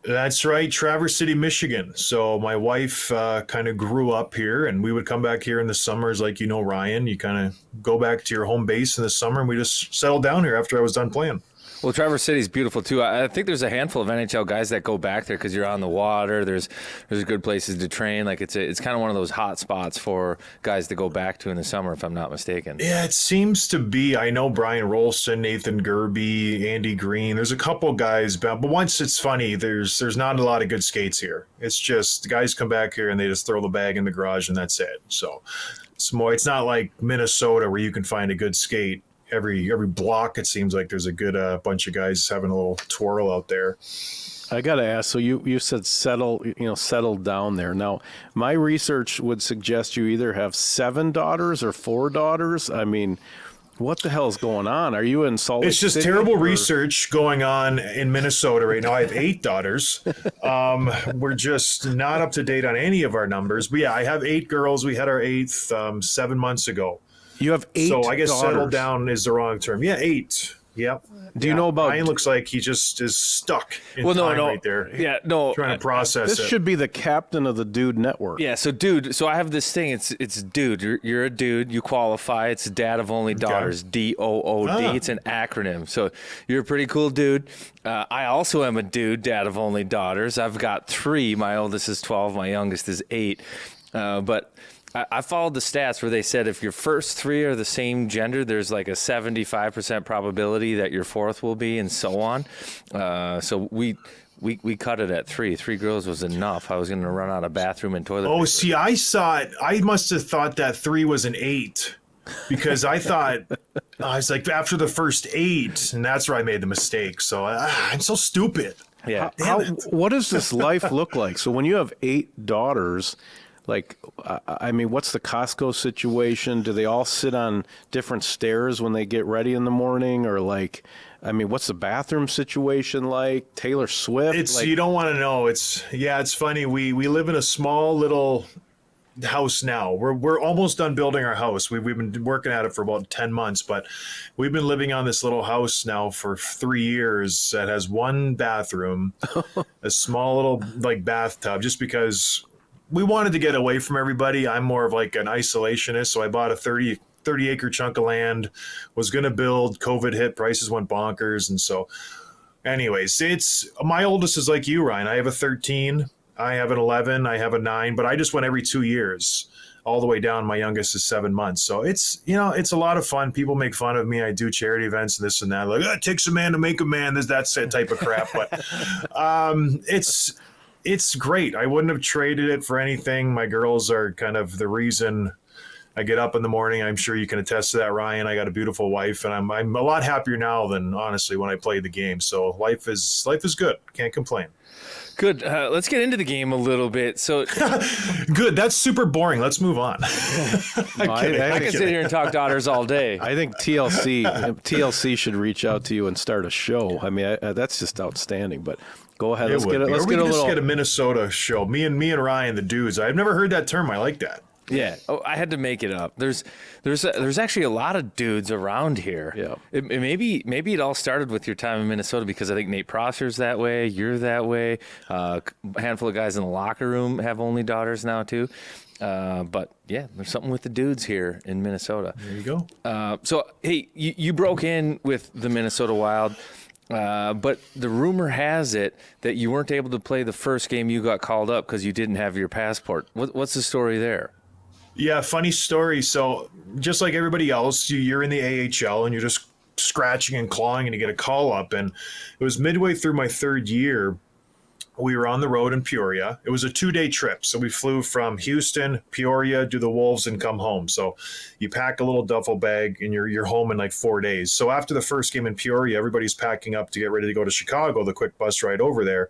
Speaker 5: That's right, Traverse City, Michigan. So my wife kind of grew up here, and we would come back here in the summers, like you know, Ryan. You kind of go back to your home base in the summer, and we just settled down here after I was done playing.
Speaker 2: Well, Traverse City's beautiful too. I think there's a handful of NHL guys that go back there because you're on the water. There's good places to train. Like it's kind of one of those hot spots for guys to go back to in the summer, if I'm not mistaken.
Speaker 5: Yeah, it seems to be. I know Brian Rolston, Nathan Gerby, Andy Green. There's a couple guys, but once it's funny, there's not a lot of good skates here. It's just the guys come back here and they just throw the bag in the garage and that's it. So it's not like Minnesota where you can find a good skate. Every block, it seems like there's a good bunch of guys having a little twirl out there.
Speaker 3: I got to ask, so you said settled down there. Now, my research would suggest you either have 7 daughters or 4 daughters. I mean, what the hell is going on? Are you in Salt Lake
Speaker 5: It's just
Speaker 3: City,
Speaker 5: terrible research going on in Minnesota right now. I have 8 daughters. We're just not up to date on any of our numbers. But yeah, I have 8 girls. We had our 8th 7 months ago.
Speaker 3: You have 8
Speaker 5: So I guess
Speaker 3: daughters.
Speaker 5: settle down is the wrong term. Yeah, 8. Yep.
Speaker 3: Do you know about...
Speaker 5: Ryan looks like he just is stuck in time right there.
Speaker 2: Yeah, no.
Speaker 5: Trying to process
Speaker 3: This
Speaker 5: it.
Speaker 3: should be the captain of the Dude Network.
Speaker 2: Yeah, so dude, so I have this thing. It's dude. You're a dude. You qualify. It's dad of only daughters. DOOD. It's an acronym. So you're a pretty cool dude. I also am a dude, dad of only daughters. I've got 3. My oldest is 12. My youngest is 8. But I followed the stats where they said if your first 3 are the same gender, there's like a 75% probability that your 4th will be, and so on. So we cut it at 3. 3 girls was enough. I was going to run out of bathroom and toilet paper.
Speaker 5: See, I must have thought that 3 was an 8 because I thought, I was like, after the first 8, and that's where I made the mistake. So I'm so stupid.
Speaker 2: Yeah.
Speaker 3: What does this life look like? So when you have 8 daughters, Like, I mean, what's the Costco situation? Do they all sit on different stairs when they get ready in the morning? Or like, I mean, what's the bathroom situation like? Taylor Swift?
Speaker 5: It's,
Speaker 3: like,
Speaker 5: you don't want to know. It's funny. We live in a small little house now. We're almost done building our house. We've been working at it for about 10 months, but we've been living on this little house now for 3 years that has one bathroom, a small little like bathtub, just because we wanted to get away from everybody. I'm more of like an isolationist, so I bought a 30 acre chunk of land, was going to build, COVID hit, prices went bonkers. And so anyways, it's, my oldest is like you, Ryan. I have a 13, I have an 11, I have a 9, but I just went every 2 years all the way down. My youngest is 7 months. So it's, it's a lot of fun. People make fun of me. I do charity events and this and that. Like, it takes a man to make a man. There's that type of crap. But it's great. I wouldn't have traded it for anything. My girls are kind of the reason I get up in the morning. I'm sure you can attest to that, Ryan. I got a beautiful wife, and I'm a lot happier now than honestly when I played the game. So life is good. Can't complain.
Speaker 2: Good. Let's get into the game a little bit. So
Speaker 5: good. That's super boring. Let's move on.
Speaker 2: I can sit here and talk Daughters all day.
Speaker 3: I think TLC should reach out to you and start a show. I mean, that's just outstanding. But go ahead. Let's get a
Speaker 5: Minnesota show. Me and Ryan, the dudes. I've never heard that term. I like that.
Speaker 2: Yeah. Oh, I had to make it up. There's actually a lot of dudes around here.
Speaker 3: Yeah.
Speaker 2: Maybe it all started with your time in Minnesota, because I think Nate Prosser's that way. You're that way. A handful of guys in the locker room have only daughters now too. But yeah, there's something with the dudes here in Minnesota.
Speaker 5: There you go.
Speaker 2: So hey, you broke in with the Minnesota Wild. But the rumor has it that you weren't able to play the first game you got called up because you didn't have your passport. What's the story there?
Speaker 5: Yeah, funny story. So just like everybody else, you're in the AHL and you're just scratching and clawing and you get a call up. And it was midway through my third year. We were on the road in Peoria. It was a 2-day trip. So we flew from Houston, Peoria, do the Wolves, and come home. So you pack a little duffel bag and you're home in like 4 days. So after the first game in Peoria, everybody's packing up to get ready to go to Chicago, the quick bus ride over there.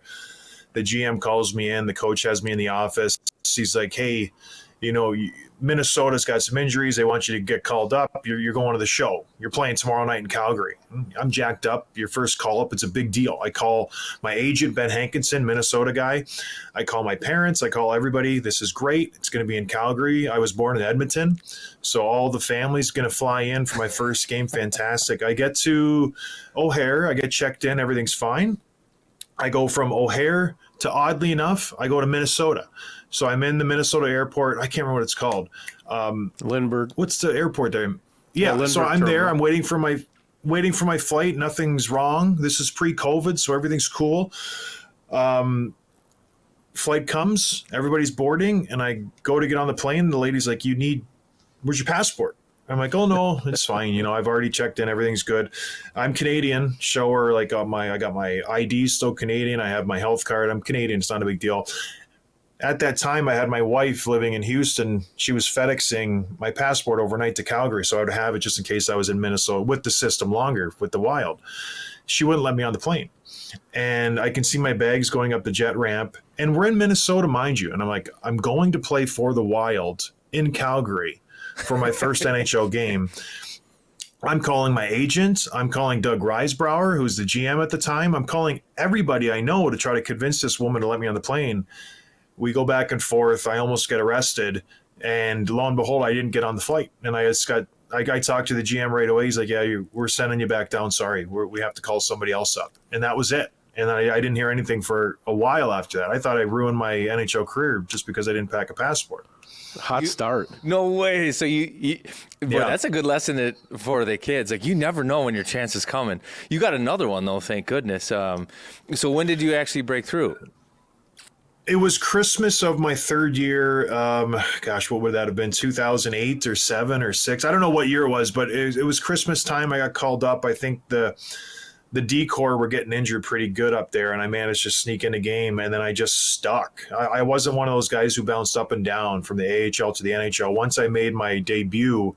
Speaker 5: The GM calls me in. The coach has me in the office. He's like, hey, Minnesota's got some injuries. They want you to get called up. You're going to the show. You're playing tomorrow night in Calgary. I'm jacked up. Your first call up, it's a big deal. I call my agent, Ben Hankinson, Minnesota guy. I call my parents. I call everybody. This is great. It's going to be in Calgary. I was born in Edmonton, so all the family's going to fly in for my first game. Fantastic. I get to O'Hare. I get checked in. Everything's fine. I go from O'Hare to, oddly enough, I go to Minnesota. So I'm in the Minnesota airport. I can't remember what it's called.
Speaker 3: Lindbergh.
Speaker 5: What's the airport there? Yeah.
Speaker 3: Lindbergh
Speaker 5: So I'm there.
Speaker 3: terminal.
Speaker 5: I'm waiting for my flight. Nothing's wrong. This is pre-COVID, so everything's cool. Flight comes. Everybody's boarding, and I go to get on the plane. The lady's like, where's your passport? I'm like, oh no, it's fine. I've already checked in. Everything's good. I'm Canadian. Show her I got my ID still Canadian. I have my health card. I'm Canadian. It's not a big deal. At that time, I had my wife living in Houston. She was FedExing my passport overnight to Calgary, so I would have it just in case I was in Minnesota with the system longer, with the Wild. She wouldn't let me on the plane. And I can see my bags going up the jet ramp. And we're in Minnesota, mind you. And I'm like, I'm going to play for the Wild in Calgary for my first NHL game. I'm calling my agent. I'm calling Doug Reisbrauer, who's the GM at the time. I'm calling everybody I know to try to convince this woman to let me on the plane. We go back and forth. I almost get arrested. And lo and behold, I didn't get on the flight. And I talked to the GM right away. He's like, yeah, we're sending you back down. Sorry, we have to call somebody else up. And that was it. And I didn't hear anything for a while after that. I thought I ruined my NHL career just because I didn't pack a passport.
Speaker 3: Hot start.
Speaker 2: No way. So boy,
Speaker 5: Yeah.
Speaker 2: that's a good lesson for the kids. Like, you never know when your chance is coming. You got another one though, thank goodness. So when did you actually break through?
Speaker 5: It was Christmas of my third year. What would that have been? 2008 or 7 or 6? I don't know what year it was, but it was Christmas time. I got called up. I think the D-Corps were getting injured pretty good up there, and I managed to sneak in a game, and then I just stuck. I wasn't one of those guys who bounced up and down from the AHL to the NHL. Once I made my debut,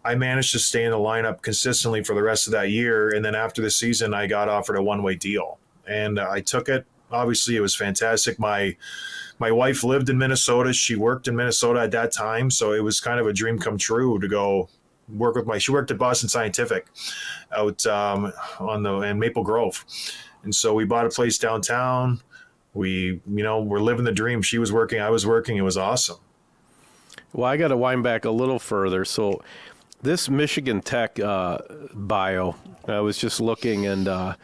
Speaker 5: I managed to stay in the lineup consistently for the rest of that year, and then after the season, I got offered a one-way deal, and I took it. Obviously, it was fantastic. My my wife lived in Minnesota. She worked in Minnesota at that time. So it was kind of a dream come true to go work with she worked at Boston Scientific out in Maple Grove. And so we bought a place downtown. We're living the dream. She was working, I was working. It was awesome.
Speaker 3: Well, I got to wind back a little further. So this Michigan Tech bio, I was just looking, and I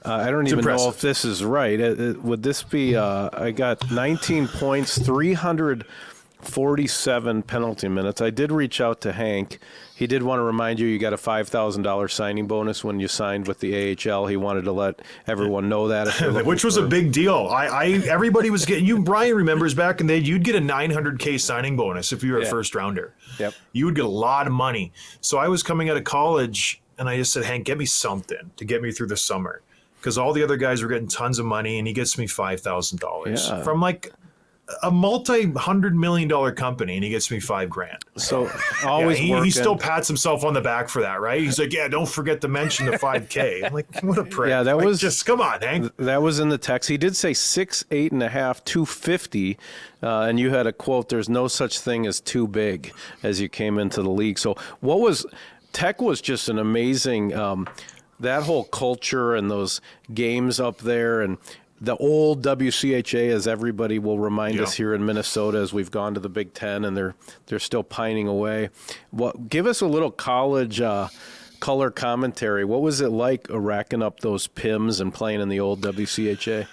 Speaker 3: don't even know if this is right. Would this be, I got 19 points, 347 penalty minutes. I did reach out to Hank. He did want to remind you got a $5,000 signing bonus when you signed with the AHL. He wanted to let everyone know that.
Speaker 5: Which was a big deal. Everybody was getting, Brian remembers back in the day, you'd get a $900K signing bonus if you were a first rounder.
Speaker 2: Yep.
Speaker 5: You would get a lot of money. So I was coming out of college and I just said, Hank, get me something to get me through the summer. Because all the other guys were getting tons of money and he gets me $5,000 from like a multi-$100 million company, and he gets me $5,000.
Speaker 3: So always
Speaker 5: he still pats himself on the back for that, right? He's like, yeah, don't forget to mention the $5K. I'm like, what a prick.
Speaker 3: Yeah, that was
Speaker 5: just, come on, Hank.
Speaker 3: That was in the text. He did say 6'8.5", 250, and you had a quote, there's no such thing as too big as you came into the league. So Tech was just an amazing, that whole culture and those games up there, and the old WCHA, as everybody will remind us here in Minnesota, as we've gone to the Big Ten, and they're still pining away. Give us a little college color commentary. What was it like racking up those PIMs and playing in the old WCHA?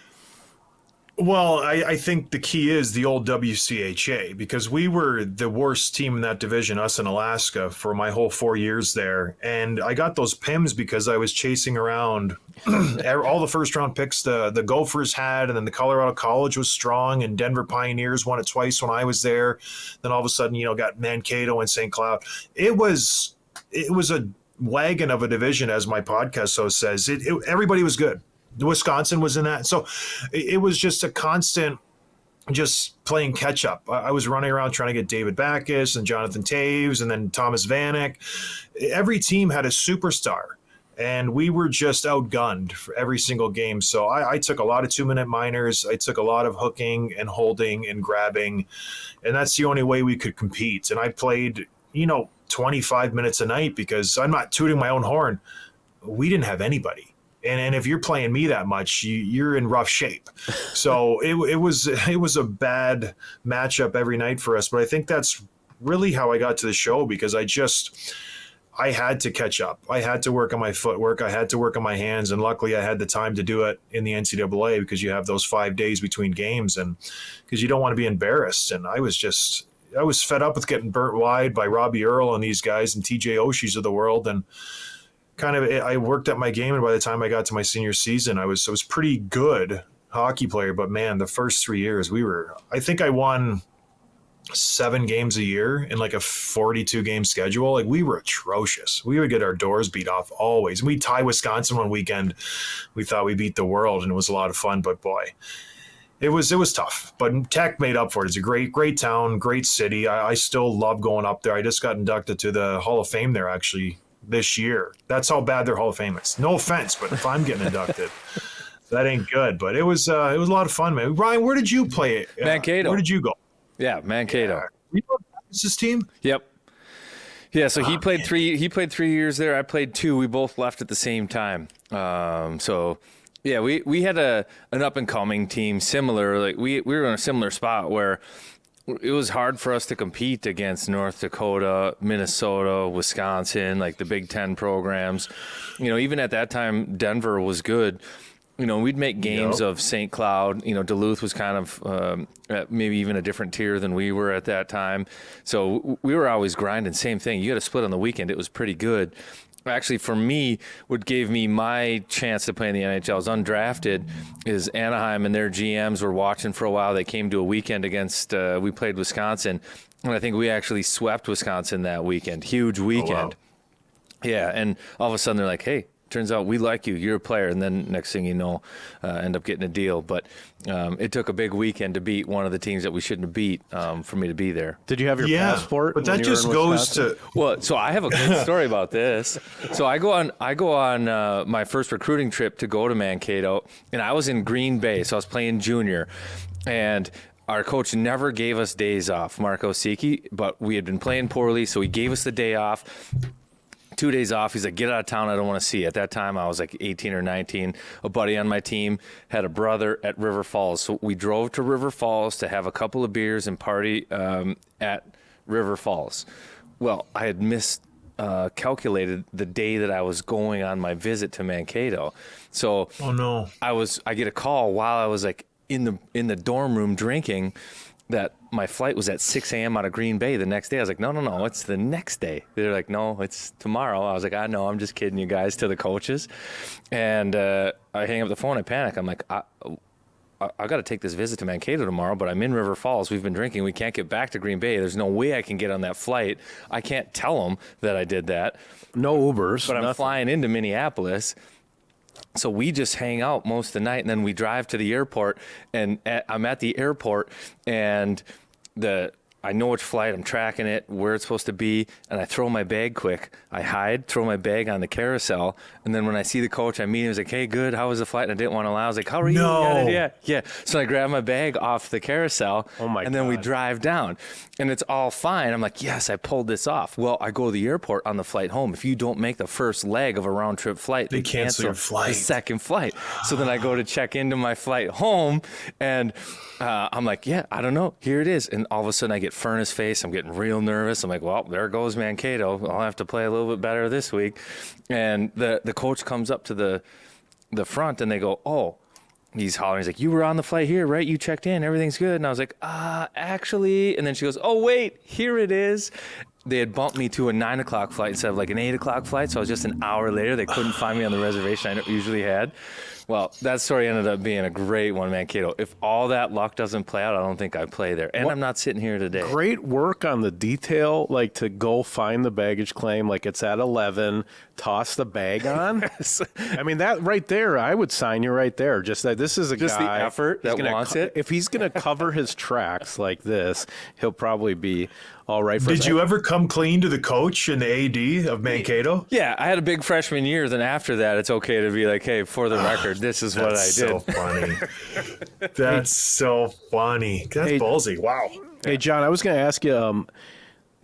Speaker 5: Well, I think the key is the old WCHA, because we were the worst team in that division, us in Alaska, for my whole 4 years there. And I got those PIMs because I was chasing around all the first-round picks the Gophers had, and then the Colorado College was strong, and Denver Pioneers won it twice when I was there. Then all of a sudden, got Mankato and St. Cloud. It was a wagon of a division, as my podcast so says. Everybody was good. Wisconsin was in that. So it was just a constant just playing catch up. I was running around trying to get David Backus and Jonathan Taves and then Thomas Vanek. Every team had a superstar, and we were just outgunned for every single game. So I took a lot of 2-minute minors. I took a lot of hooking and holding and grabbing, and that's the only way we could compete. And I played, 25 minutes a night, because I'm not tooting my own horn. We didn't have anybody. And if you're playing me that much, you're in rough shape. So it was a bad matchup every night for us. But I think that's really how I got to the show, because I had to catch up. I had to work on my footwork. I had to work on my hands. And luckily I had the time to do it in the NCAA, because you have those 5 days between games, and because you don't want to be embarrassed. And I was fed up with getting burnt wide by Robbie Earl and these guys and TJ Oshie's of the world. And I worked at my game, and by the time I got to my senior season, I was pretty good hockey player. But man, the first 3 years I think I won 7 games a year in like a 42 game schedule. Like, we were atrocious. We would get our doors beat off always. We tie Wisconsin one weekend. We thought we beat the world, and it was a lot of fun, but boy, it was tough. But Tech made up for it. It's a great town, great city. I still love going up there. I just got inducted to the Hall of Fame there actually this year. That's how bad their Hall of Fame is. No offense, but if I'm getting inducted, that ain't good. But it was a lot of fun, man. Ryan, where did you play?
Speaker 2: Mankato.
Speaker 5: Where did you go?
Speaker 2: Yeah, Mankato.
Speaker 5: You know this team?
Speaker 2: Yep. Yeah, so he played 3 years there. I played 2. We both left at the same time. So yeah, we had an up and coming team, similar. Like we were in a similar spot where it was hard for us to compete against North Dakota, Minnesota, Wisconsin, like the Big Ten programs. Even at that time, Denver was good. We'd make games of St. Cloud. Duluth was kind of maybe even a different tier than we were at that time. So we were always grinding. Same thing. You got to split on the weekend. It was pretty good. Actually, for me, what gave me my chance to play in the NHL as undrafted is Anaheim and their GMs were watching for a while. They came to a weekend against, we played Wisconsin, and I think we actually swept Wisconsin that weekend. Huge weekend. Oh, wow. Yeah, and all of a sudden they're like, hey, turns out we like you. You're a player. And then next thing you know, end up getting a deal. But it took a big weekend to beat one of the teams that we shouldn't have beat for me to be there.
Speaker 3: Did you have your passport?
Speaker 5: But that just goes to...
Speaker 2: Well, so I have a good story about this. So I go on my first recruiting trip to go to Mankato, and I was in Green Bay. So I was playing junior. And our coach never gave us days off, Marco Siki, but we had been playing poorly, so he gave us the day off. 2 days off. He's like, get out of town. I don't want to see you. At that time, I was like 18 or 19. A buddy on my team had a brother at River Falls. So we drove to River Falls to have a couple of beers and party at River Falls. Well, I had miscalculated the day that I was going on my visit to Mankato. So
Speaker 5: oh no,
Speaker 2: I get a call while I was like in the dorm room drinking that my flight was at 6 a.m. out of Green Bay the next day. I was like, no, it's the next day. They're like, no, it's tomorrow. I was like, I know, I'm just kidding you guys, to the coaches. And I hang up the phone, I panic. I'm like, I got to take this visit to Mankato tomorrow, but I'm in River Falls. We've been drinking. We can't get back to Green Bay. There's no way I can get on that flight. I can't tell them that I did that.
Speaker 3: No Ubers.
Speaker 2: But I'm
Speaker 3: nothing.
Speaker 2: flying into Minneapolis. So we just hang out most of the night, and then we drive to the airport, and I'm at the airport, and I know which flight, I'm tracking it, where it's supposed to be, and I throw my bag quick. I hide, throw my bag on the carousel, and then when I see the coach, I meet him. He's like, hey, good, how was the flight? And I didn't want to lie. I was like, how are you?
Speaker 5: No.
Speaker 2: Yeah. So I grab my bag off the carousel, and then we drive down, and it's all fine. I'm like, yes, I pulled this off. Well, I go to the airport on the flight home. If you don't make the first leg of a round-trip flight,
Speaker 5: they cancel your flight.
Speaker 2: The second flight. So then I go to check into my flight home, and I'm like, yeah, I don't know. Here it is. And all of a sudden I get furnace face. I'm getting real nervous. I'm like, well, there goes Mankato. I'll have to play a little bit better this week. And the coach comes up to the front, and they go, oh, he's hollering. He's like, you were on the flight here, right? You checked in. Everything's good. And I was like, actually. And then she goes, oh, wait, here it is. They had bumped me to a 9 o'clock flight instead of like an 8 o'clock flight. So I was just an hour later. They couldn't find me on the reservation I usually had. Well, that story ended up being a great one, Mankato. If all that luck doesn't play out, I don't think I play there. And I'm not sitting here today.
Speaker 3: Great work on the detail, like to go find the baggage claim, like it's at 11, toss the bag on. I mean, that right there, I would sign you right there. Just that this is a
Speaker 2: just
Speaker 3: guy.
Speaker 2: The effort that wants it.
Speaker 3: If he's going to cover his tracks like this, he'll probably be all right for
Speaker 5: Did you ever come clean to the coach and the AD of Mankato?
Speaker 2: Yeah, I had a big freshman year. Then after that, it's okay to be like, hey, for the record, this is what I did.
Speaker 5: So funny. That's so funny. That's ballsy. Wow.
Speaker 3: Hey, John, I was going to ask you,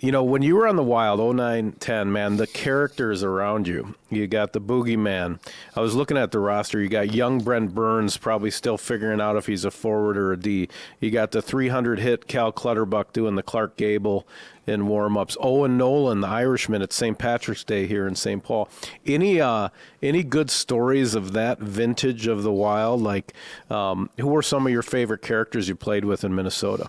Speaker 3: when you were on the Wild, 09-10, man, the characters around you, you got the boogeyman. I was looking at the roster. You got young Brent Burns probably still figuring out if he's a forward or a D. You got the 300-hit Cal Clutterbuck doing the Clark Gable in warm-ups. Owen Nolan, the Irishman at St. Patrick's Day here in St. Paul. Any good stories of that vintage of the Wild? Like, who were some of your favorite characters you played with in Minnesota?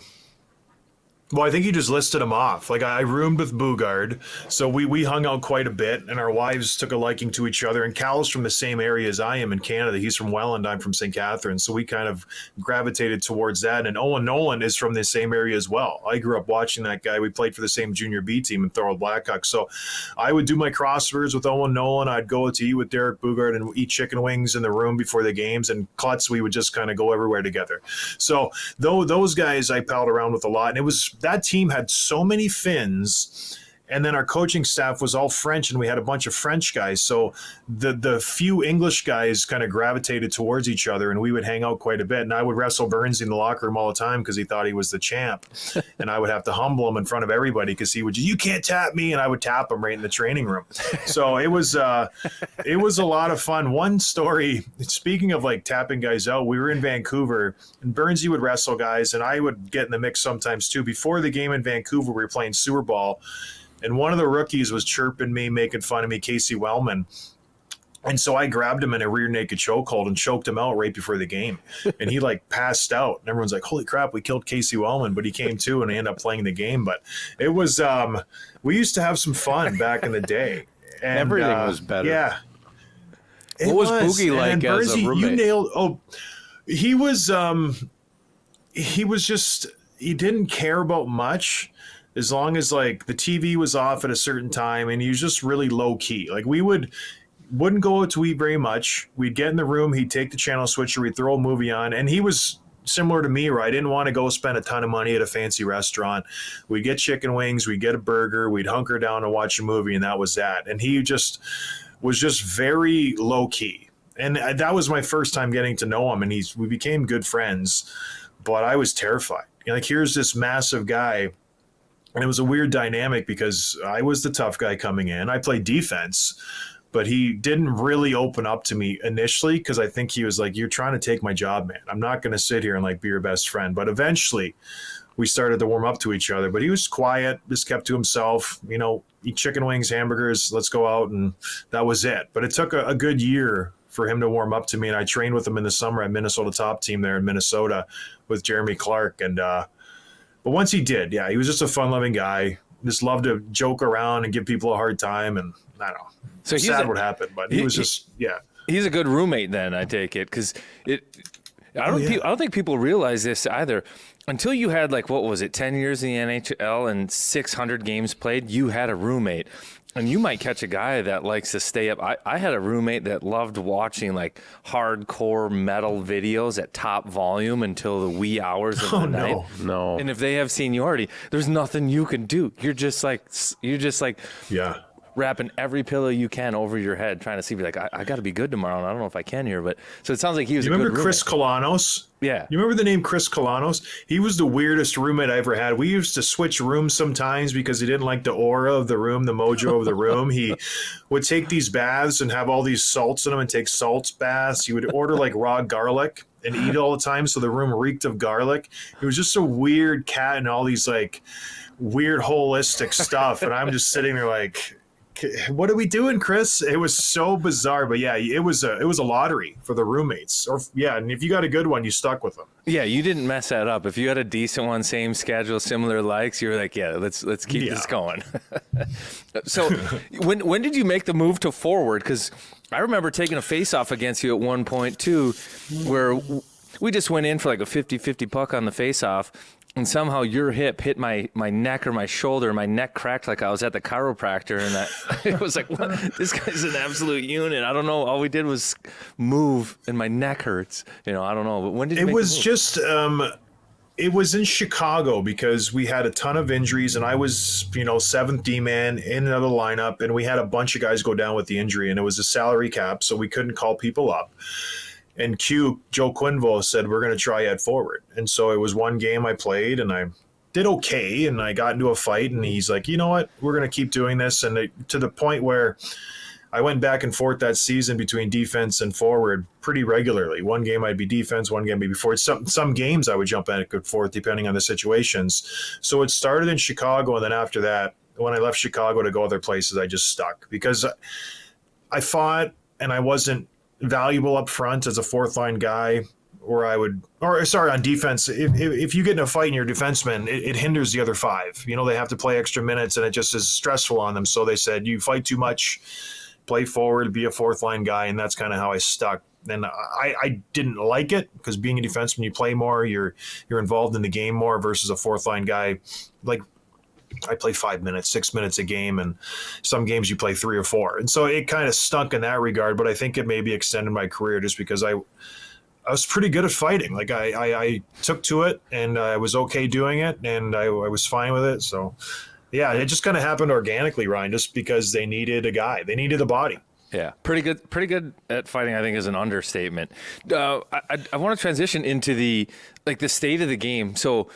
Speaker 5: Well, I think you just listed them off. Like, I roomed with Boogaard, so we hung out quite a bit, and our wives took a liking to each other. And Cal's from the same area as I am in Canada. He's from Welland. I'm from St. Catharines, so we kind of gravitated towards that. And Owen Nolan is from the same area as well. I grew up watching that guy. We played for the same junior B team in Thorold Blackhawks. So I would do my crosswords with Owen Nolan. I'd go to eat with Derek Boogaard and eat chicken wings in the room before the games. And Klutz, we would just kind of go everywhere together. So those guys I palled around with a lot. And that team had so many Finns, and then our coaching staff was all French, and we had a bunch of French guys. So the few English guys kind of gravitated towards each other, and we would hang out quite a bit. And I would wrestle Burns in the locker room all the time because he thought he was the champ, and I would have to humble him in front of everybody because he would, you can't tap me, and I would tap him right in the training room. So it was a lot of fun. One story, speaking of like tapping guys out, we were in Vancouver, and Burnsy would wrestle guys, and I would get in the mix sometimes too. Before the game in Vancouver, we were playing sewer ball, and one of the rookies was chirping me, making fun of me, Casey Wellman. And so I grabbed him in a rear naked chokehold and choked him out right before the game. And he like passed out. And everyone's like, holy crap, we killed Casey Wellman. But he came to, and he ended up playing the game. But it was, we used to have some fun back in the day. And
Speaker 3: everything was better.
Speaker 5: Yeah.
Speaker 3: What was Boogie like as a roommate?
Speaker 5: You nailed, he was just, he didn't care about much. As long as like the TV was off at a certain time, and he was just really low key. Like we wouldn't go out to eat very much. We'd get in the room, he'd take the channel switcher, we'd throw a movie on, and he was similar to me, right? I didn't want to go spend a ton of money at a fancy restaurant. We'd get chicken wings, we'd get a burger, we'd hunker down and watch a movie, and that was that. And he just was just very low key. And that was my first time getting to know him, and we became good friends, but I was terrified like, here's this massive guy. And it was a weird dynamic because I was the tough guy coming in. I played defense, but he didn't really open up to me initially because I think he was like, you're trying to take my job, man. I'm not going to sit here and like be your best friend. But eventually we started to warm up to each other. But he was quiet, just kept to himself, you know, eat chicken wings, hamburgers, let's go out. And that was it. But it took a good year for him to warm up to me. And I trained with him in the summer at Minnesota Top Team there in Minnesota with Jeremy Clark. And, but once he did, yeah, he was just a fun-loving guy. Just loved to joke around and give people a hard time. And I don't know. So sad what happened, but he was just, yeah.
Speaker 2: He's a good roommate then, I take it, because I don't think people realize this either. Until you had, like, what was it, 10 years in the NHL and 600 games played, you had a roommate. And you might catch a guy that likes to stay up. I had a roommate that loved watching like hardcore metal videos at top volume until the wee hours of the night.
Speaker 3: No.
Speaker 2: And if they have seniority, there's nothing you can do. You're just like
Speaker 5: yeah,
Speaker 2: wrapping every pillow you can over your head, trying to see, like, I got to be good tomorrow, and I don't know if I can here. But so it sounds like he was.
Speaker 5: You remember Chris Kalanos?
Speaker 2: Yeah.
Speaker 5: You remember the name Chris Kalanos? He was the weirdest roommate I ever had. We used to switch rooms sometimes because he didn't like the aura of the room, the mojo of the room. He would take these baths and have all these salts in them and take salt baths. He would order like raw garlic and eat it all the time, so the room reeked of garlic. He was just a weird cat and all these like weird holistic stuff. And I'm just sitting there like, what are we doing, Chris? It was so bizarre, but yeah, it was a lottery for the roommates. Or yeah, and if you got a good one, you stuck with them.
Speaker 2: Yeah, you didn't mess that up. If you had a decent one, same schedule, similar likes, you were like, yeah, let's keep this going. So, when did you make the move to forward? Because I remember taking a face-off against you at one point too, where we just went in for like a 50-50 puck on the face-off. And somehow your hip hit my neck or my shoulder. My neck cracked like I was at the chiropractor. And it was like, what? This guy's an absolute unit. I don't know. All we did was move, and my neck hurts. You know, I don't know. But when did you make the move?
Speaker 5: Just it was in Chicago because we had a ton of injuries, and I was, seventh D-man in another lineup, and we had a bunch of guys go down with the injury, and it was a salary cap, so we couldn't call people up. And Joe Quinville said, we're going to try at forward. And so it was one game I played, and I did okay, and I got into a fight, and he's like, you know what, we're going to keep doing this. And to the point where I went back and forth that season between defense and forward pretty regularly. One game I'd be defense, one game I'd be forward. Some games I would jump back and forth depending on the situations. So it started in Chicago, and then after that, when I left Chicago to go other places, I just stuck because I fought, and I wasn't valuable up front as a fourth line guy, on defense. If you get in a fight and you're a defenseman, it hinders the other five. They have to play extra minutes, and it just is stressful on them. So they said, you fight too much, play forward, be a fourth line guy. And that's kind of how I stuck. And I didn't like it because being a defenseman, you play more, you're involved in the game more versus a fourth line guy. Like, I play 5 minutes, 6 minutes a game, and some games you play 3 or 4. And so it kind of stunk in that regard, but I think it maybe extended my career just because I was pretty good at fighting. Like I took to it, and I was okay doing it, and I was fine with it. So yeah, it just kind of happened organically, Ryan, just because they needed a guy. They needed a body.
Speaker 2: Yeah, pretty good at fighting, I think, is an understatement. I want to transition into the state of the game. So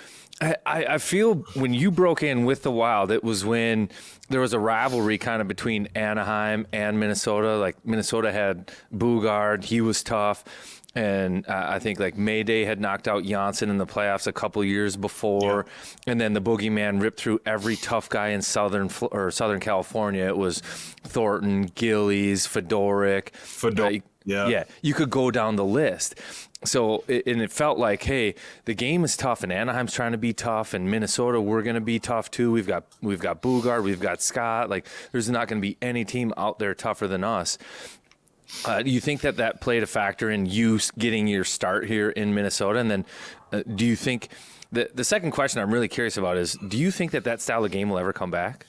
Speaker 2: I feel when you broke in with the Wild, it was when there was a rivalry kind of between Anaheim and Minnesota. Like, Minnesota had Boogaard, he was tough. And I think like Mayday had knocked out Janssen in the playoffs a couple years before, and then the boogeyman ripped through every tough guy in Southern California. It was Thornton, Gillies, Fedoruk. Yeah, you could go down the list. So it felt like, hey, the game is tough, and Anaheim's trying to be tough, and Minnesota, we're going to be tough too. We've got Boogaard, we've got Scott. Like, there's not going to be any team out there tougher than us. Do you think that played a factor in you getting your start here in Minnesota? And then do you think the second question I'm really curious about is, do you think that style of game will ever come back?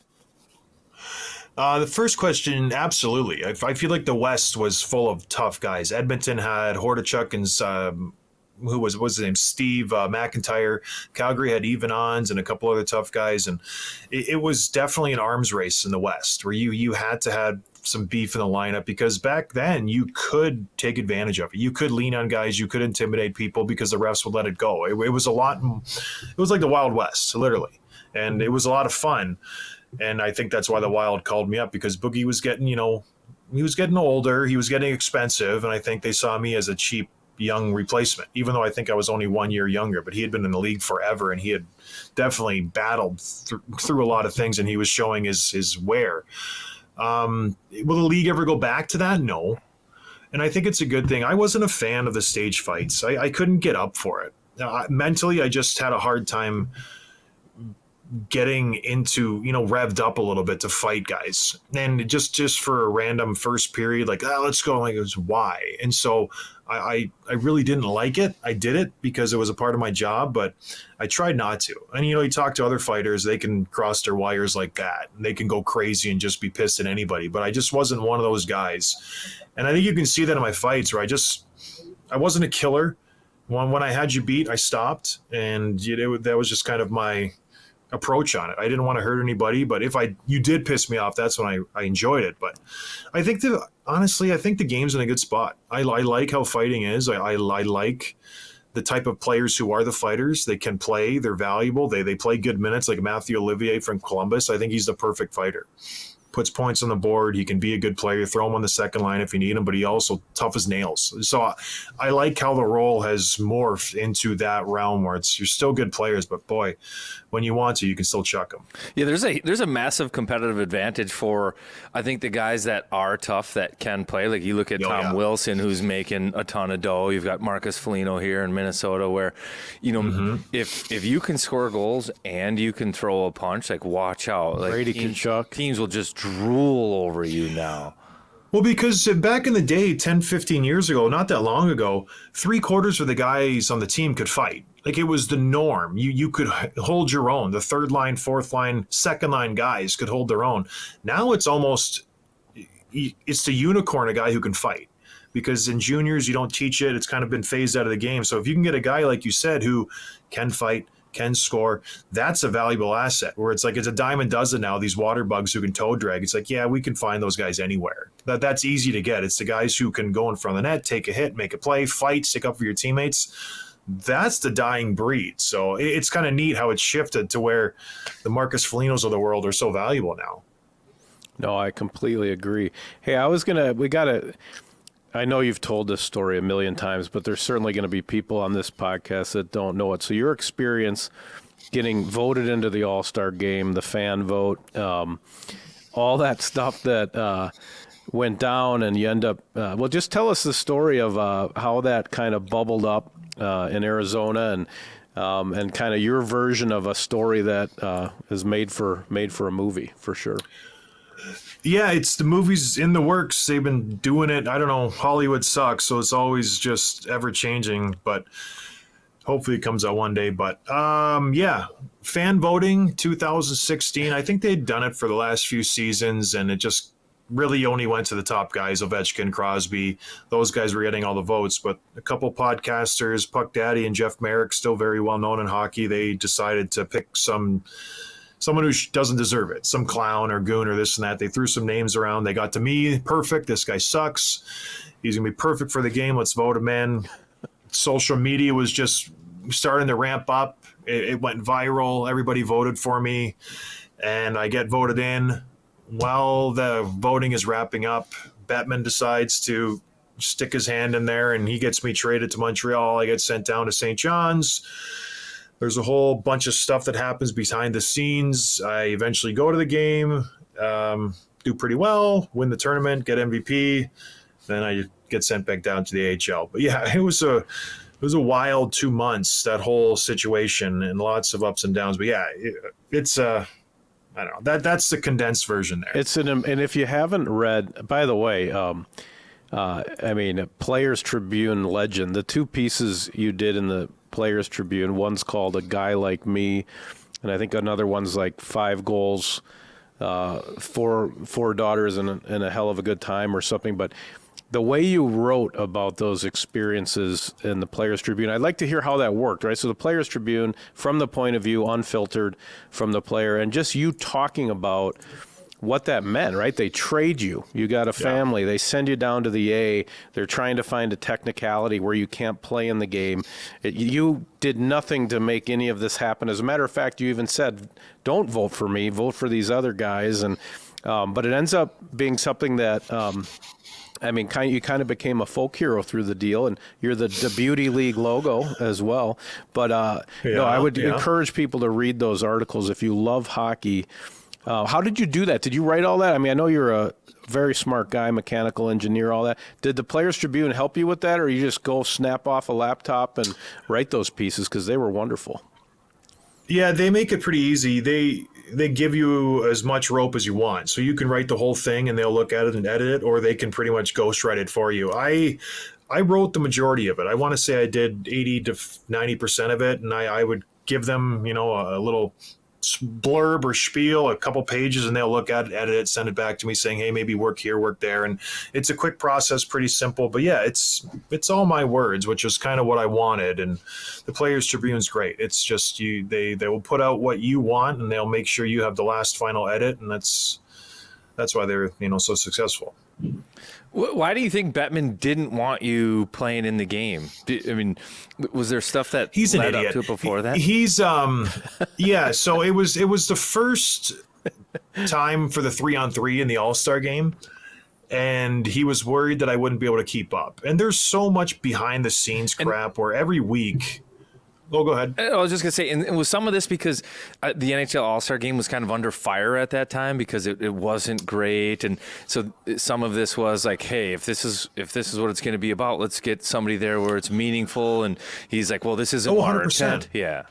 Speaker 5: The first question, absolutely. I feel like the West was full of tough guys. Edmonton had Hordichuk and what's his name? Steve McIntyre. Calgary had Ivanons and a couple other tough guys. And it was definitely an arms race in the West where you had to have some beef in the lineup, because back then you could take advantage of it. You could lean on guys, you could intimidate people because the refs would let it go. It was a lot. It was like the Wild West, literally, and it was a lot of fun. And I think that's why the Wild called me up, because Boogie was getting, he was getting older, he was getting expensive, and I think they saw me as a cheap young replacement, even though I think I was only 1 year younger, but he had been in the league forever, and he had definitely battled through a lot of things, and he was showing his wear. Will the league ever go back to that? No. And I think it's a good thing. I wasn't a fan of the stage fights. I couldn't get up for it. Mentally, I just had a hard time getting into, revved up a little bit to fight guys. And just for a random first period, like, let's go. Like, it was why. And so I really didn't like it. I did it because it was a part of my job, but I tried not to. And, you talk to other fighters, they can cross their wires like that. And they can go crazy and just be pissed at anybody. But I just wasn't one of those guys. And I think you can see that in my fights where I wasn't a killer. When I had you beat, I stopped. And that was just kind of my approach on it. I didn't want to hurt anybody, but if you did piss me off, that's when I enjoyed it. But I think honestly, I think the game's in a good spot. I like how fighting is. I like the type of players who are the fighters. They can play. They're valuable. They play good minutes, like Matthew Olivier from Columbus. I think he's the perfect fighter. Puts points on the board. He can be a good player. Throw him on the second line if you need him, but he also tough as nails. So I like how the role has morphed into that realm where you're still good players, but boy, when you want to, you can still chuck them.
Speaker 2: Yeah, there's a massive competitive advantage for, I think, the guys that are tough that can play. Like you look at Tom Wilson, who's making a ton of dough. You've got Marcus Foligno here in Minnesota, where if you can score goals and you can throw a punch, like watch out. Like
Speaker 3: Brady Tkachuk.
Speaker 2: Teams will just drool over you now.
Speaker 5: Well, because back in the day, 10, 15 years ago, not that long ago, 3/4 of the guys on the team could fight. Like it was the norm. You could hold your own. The third line, fourth line, second line guys could hold their own. Now it's the unicorn, a guy who can fight. Because in juniors, you don't teach it. It's kind of been phased out of the game. So if you can get a guy, like you said, who can fight, can score, that's a valuable asset, where it's a dime a dozen now, these water bugs who can toe drag. It's like, yeah, we can find those guys anywhere. That's easy to get. It's the guys who can go in front of the net, take a hit, make a play, fight, stick up for your teammates. That's the dying breed. So it's kind of neat how it's shifted to where the Marcus Folignos of the world are so valuable now.
Speaker 3: No, I completely agree. Hey, I know you've told this story a million times, but there's certainly going to be people on this podcast that don't know it. So your experience getting voted into the All Star game, the fan vote, all that stuff that went down, and you end up, just tell us the story of how that kind of bubbled up in Arizona, and kind of your version of a story that is made for a movie, for sure.
Speaker 5: Yeah, it's the movie's in the works. They've been doing it. I don't know. Hollywood sucks, so it's always just ever changing, but hopefully it comes out one day. But fan voting 2016. I think they'd done it for the last few seasons, and it just really only went to the top guys, Ovechkin, Crosby. Those guys were getting all the votes, but a couple podcasters, Puck Daddy and Jeff Merrick, still very well known in hockey, they decided to pick someone who doesn't deserve it, some clown or goon or this and that. They threw some names around. They got to me, perfect. This guy sucks. He's going to be perfect for the game. Let's vote him in. Social media was just starting to ramp up. It went viral. Everybody voted for me, and I get voted in. While the voting is wrapping up, Bettman decides to stick his hand in there, and he gets me traded to Montreal. I get sent down to St. John's. There's a whole bunch of stuff that happens behind the scenes. I eventually go to the game, do pretty well, win the tournament, get MVP. Then I get sent back down to the AHL. But yeah, it was a wild 2 months, that whole situation, and lots of ups and downs. But yeah, it's I don't know. That's the condensed version there.
Speaker 3: And if you haven't read, by the way, Players Tribune legend, the two pieces you did in the Players Tribune, one's called A Guy Like Me, and I think another one's like 5 goals, 4 daughters and a hell of a good time or something. But the way you wrote about those experiences in the Players Tribune, I'd like to hear how that worked, right? So the Players Tribune, from the point of view, unfiltered from the player, and just you talking about what that meant, right? They trade you. You got a family. They send you down to the A. They're trying to find a technicality where you can't play in the game. You did nothing to make any of this happen. As a matter of fact, you even said, don't vote for me, vote for these other guys. And but it ends up being something that, you kind of became a folk hero through the deal, and you're the Beauty League logo as well. But I would encourage people to read those articles if you love hockey. How did you do that? Did you write all that? I mean, I know you're a very smart guy, mechanical engineer, all that. Did the Players Tribune help you with that, or you just go snap off a laptop and write those pieces because they were wonderful?
Speaker 5: Yeah, they make it pretty easy. They give you as much rope as you want. So you can write the whole thing and they'll look at it and edit it, or they can pretty much ghostwrite it for you. I wrote the majority of it. I want to say I did 80 to 90% of it, and I would give them, a little blurb or spiel, a couple pages, and they'll look at it, edit it, send it back to me saying, hey, maybe work here, work there. And it's a quick process, pretty simple. But yeah, it's all my words, which is kind of what I wanted. And the Players Tribune's great. It's just they will put out what you want, and they'll make sure you have the last final edit, and that's why they're so successful.
Speaker 2: Why do you think Bettman didn't want you playing in the game? Was there stuff that
Speaker 5: he's an
Speaker 2: led
Speaker 5: idiot
Speaker 2: up to it before that?
Speaker 5: He's yeah. So it was the first time for the 3-on-3 in the All Star game, and he was worried that I wouldn't be able to keep up. And there's so much behind the scenes crap where every week. Oh, go ahead.
Speaker 2: I was just going to say, and was some of this because the NHL All-Star Game was kind of under fire at that time because it wasn't great, and so some of this was like, hey, if this is what it's going to be about, let's get somebody there where it's meaningful. And he's like, well, this isn't
Speaker 5: 100%.
Speaker 2: Yeah.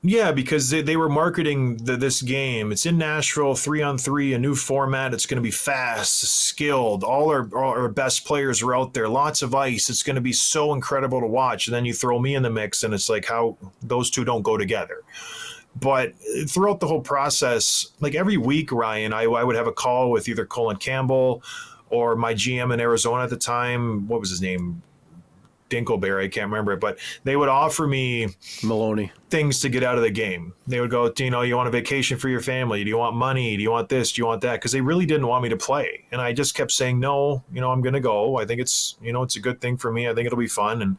Speaker 5: Yeah, because they were marketing this game. It's in Nashville, 3-on-3, a new format. It's going to be fast, skilled. All our best players are out there. Lots of ice. It's going to be so incredible to watch. And then you throw me in the mix, and it's like how those two don't go together. But throughout the whole process, like every week, Ryan, I would have a call with either Colin Campbell or my GM in Arizona at the time. What was his name? Dinkleberry, I can't remember it, but they would offer me
Speaker 3: Maloney
Speaker 5: things to get out of the game. They would go, you want a vacation for your family? Do you want money? Do you want this? Do you want that? Because they really didn't want me to play. And I just kept saying, no, I'm going to go. I think it's a good thing for me. I think it'll be fun. And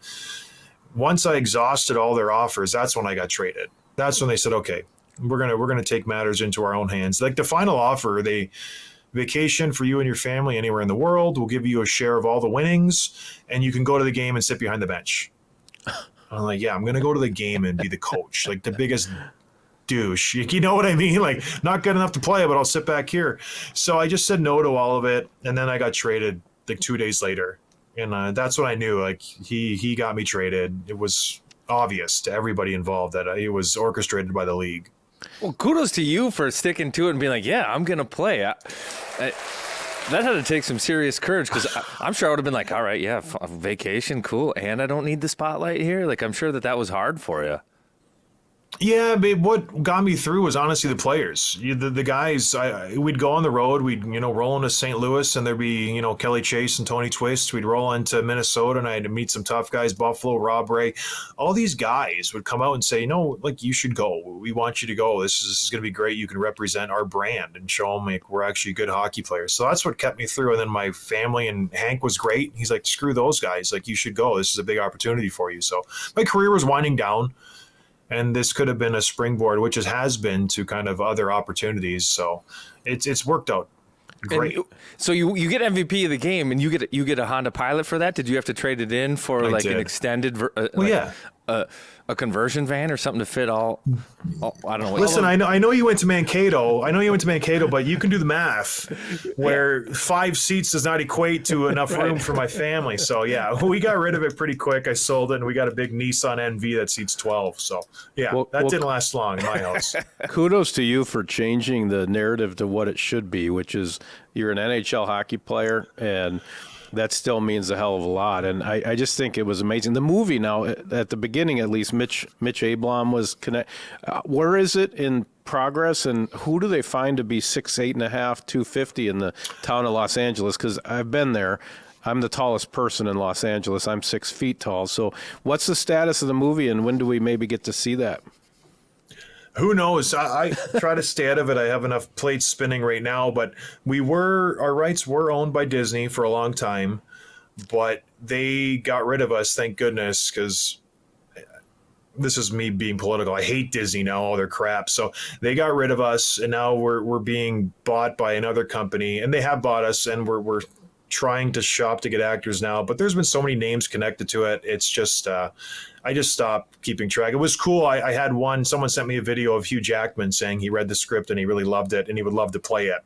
Speaker 5: once I exhausted all their offers, that's when I got traded. That's when they said, okay, we're going to take matters into our own hands. Like the final offer, vacation for you and your family anywhere in the world. We'll give you a share of all the winnings, and you can go to the game and sit behind the bench. I'm like, yeah, I'm going to go to the game and be the coach, like the biggest douche. You know what I mean? Like, not good enough to play, but I'll sit back here. So I just said no to all of it, and then I got traded like 2 days later. And that's when I knew, like, he got me traded. It was obvious to everybody involved that it was orchestrated by the league.
Speaker 2: Well, kudos to you for sticking to it and being like, yeah, I'm going to play. That had to take some serious courage because I'm sure I would have been like, all right, yeah, vacation, cool. And I don't need the spotlight here. Like, I'm sure that was hard for you.
Speaker 5: Yeah, but what got me through was honestly the players. The guys, we'd go on the road. We'd, roll into St. Louis, and there'd be, Kelly Chase and Tony Twist. We'd roll into Minnesota, and I had to meet some tough guys, Buffalo, Rob Ray. All these guys would come out and say, like, you should go. We want you to go. This is going to be great. You can represent our brand and show them, like, we're actually good hockey players. So that's what kept me through. And then my family, and Hank was great. He's like, screw those guys. Like, you should go. This is a big opportunity for you. So my career was winding down. And this could have been a springboard, which it has been, to kind of other opportunities. So it's worked out great.
Speaker 2: And so you get MVP of the game, and you get a Honda Pilot for that. Did you have to trade it in for an extended? A conversion van or something to fit all I don't know.
Speaker 5: Listen, I know you went to Mankato. But you can do the math where 5 seats does not equate to enough room for my family. So yeah, we got rid of it pretty quick. I sold it, and we got a big Nissan NV that seats 12. So yeah, that didn't last long in my house.
Speaker 3: Kudos to you for changing the narrative to what it should be, which is you're an NHL hockey player, and that still means a hell of a lot. And I just think it was amazing. The movie now, at the beginning at least, Mitch Ablom was connect. Where is it in progress, and who do they find to be 6'8.5", 250 in the town of Los Angeles? Because I've been there. I'm the tallest person in Los Angeles. I'm 6 feet tall. So what's the status of the movie, and when do we maybe get to see that?
Speaker 5: Who knows? I try to stay out of it. I have enough plates spinning right now, but our rights were owned by Disney for a long time, but they got rid of us, thank goodness, because this is me being political. I hate Disney now, all their crap. So they got rid of us, and now we're being bought by another company, and they have bought us, and we're trying to shop to get actors now. But there's been so many names connected to it. It's just I just stopped keeping track. It was cool. I had someone sent me a video of Hugh Jackman saying he read the script and he really loved it and he would love to play it.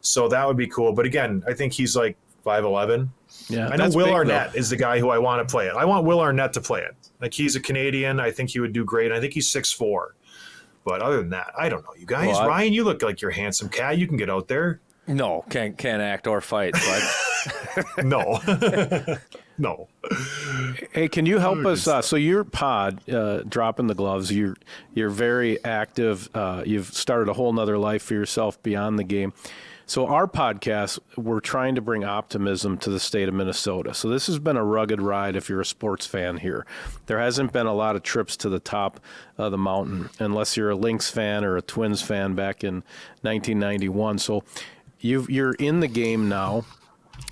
Speaker 5: So that would be cool. But again, I think he's like 5'11".
Speaker 3: Yeah,
Speaker 5: I know Will Arnett is the guy who I want to play it. I want Will Arnett to play it. Like, he's a Canadian. I think he would do great. I think he's 6'4". But other than that, I don't know. You guys, well, Ryan, you look like you're a handsome cat. You can get out there.
Speaker 2: No, can't act or fight. But
Speaker 5: no. No.
Speaker 3: Hey, can you help us? So your pod, Dropping the Gloves, you're very active. You've started a whole nother life for yourself beyond the game. So our podcast, we're trying to bring optimism to the state of Minnesota. So this has been a rugged ride if you're a sports fan here. There hasn't been a lot of trips to the top of the mountain unless you're a Lynx fan or a Twins fan back in 1991. So you're in the game now.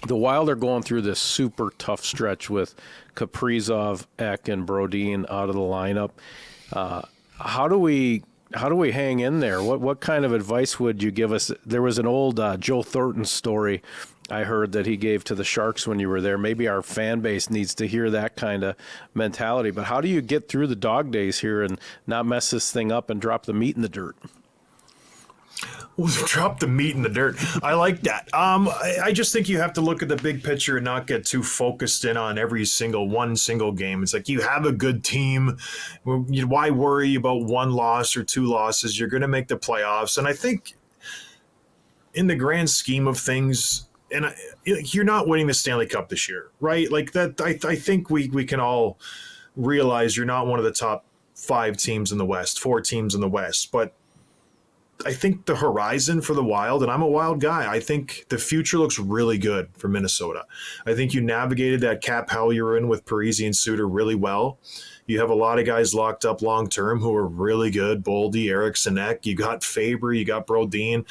Speaker 3: The Wild are going through this super tough stretch with Kaprizov, Ek, and Brodin out of the lineup. How do we hang in there? What kind of advice would you give us? There was an old Joe Thornton story I heard that he gave to the Sharks when you were there. Maybe our fan base needs to hear that kind of mentality. But how do you get through the dog days here and not mess this thing up and drop the meat in the dirt?
Speaker 5: Drop the meat in the dirt. I like that. I just think you have to look at the big picture and not get too focused in on every single game. It's like, you have a good team. Why worry about one loss or two losses? You're going to make the playoffs. And I think in the grand scheme of things, and you're not winning the Stanley Cup this year, right? Like that. I think we can all realize you're not one of the top 5 teams in the West, 4 teams in the West, but I think the horizon for the Wild, and I'm a Wild guy, I think the future looks really good for Minnesota. I think you navigated that cap hell you were in with Parise and Suter really well. You have a lot of guys locked up long-term who are really good. Boldy, Eriksson, Ek, you got Faber, you got Brodin.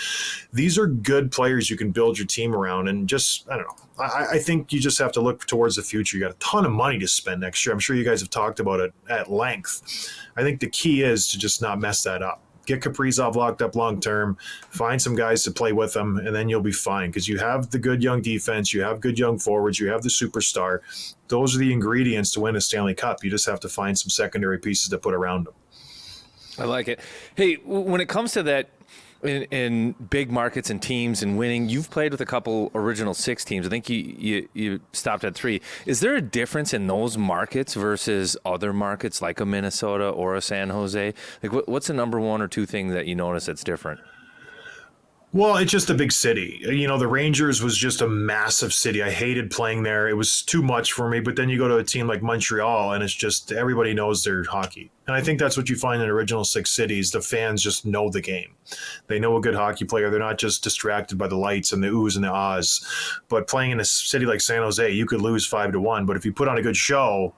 Speaker 5: These are good players you can build your team around, and just, I don't know. I think you just have to look towards the future. You got a ton of money to spend next year. I'm sure you guys have talked about it at length. I think the key is to just not mess that up. Get Kaprizov locked up long-term, find some guys to play with them, and then you'll be fine because you have the good young defense, you have good young forwards, you have the superstar. Those are the ingredients to win a Stanley Cup. You just have to find some secondary pieces to put around them.
Speaker 2: I like it. Hey, when it comes to that, in big markets and teams and winning, you've played with a couple original 6 teams. I think you stopped at 3. Is there a difference in those markets versus other markets like a Minnesota or a San Jose? Like, what's the number 1 or 2 thing that you notice that's different?
Speaker 5: Well, it's just a big city. You know, the Rangers was just a massive city. I hated playing there. It was too much for me. But then you go to a team like Montreal, and it's just everybody knows their hockey. And I think that's what you find in original 6 cities. The fans just know the game. They know a good hockey player. They're not just distracted by the lights and the oohs and the ahs. But playing in a city like San Jose, you could lose 5-1. But if you put on a good show,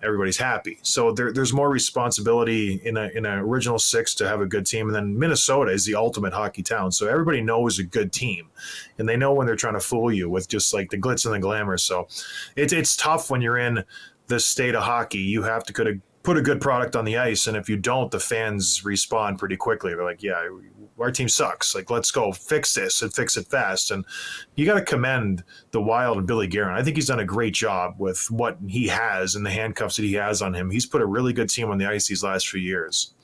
Speaker 5: everybody's happy. So there's more responsibility in an original 6 to have a good team. And then Minnesota is the ultimate hockey town. So everybody knows a good team. And they know when they're trying to fool you with just like the glitz and the glamour. So it's tough when you're in the state of hockey. You have to put a good product on the ice. And if you don't, the fans respond pretty quickly. They're like, yeah, our team sucks. Like, let's go fix this and fix it fast. And you got to commend the Wild and Billy Guerin. I think he's done a great job with what he has and the handcuffs that he has on him. He's put a really good team on the ice these last few years.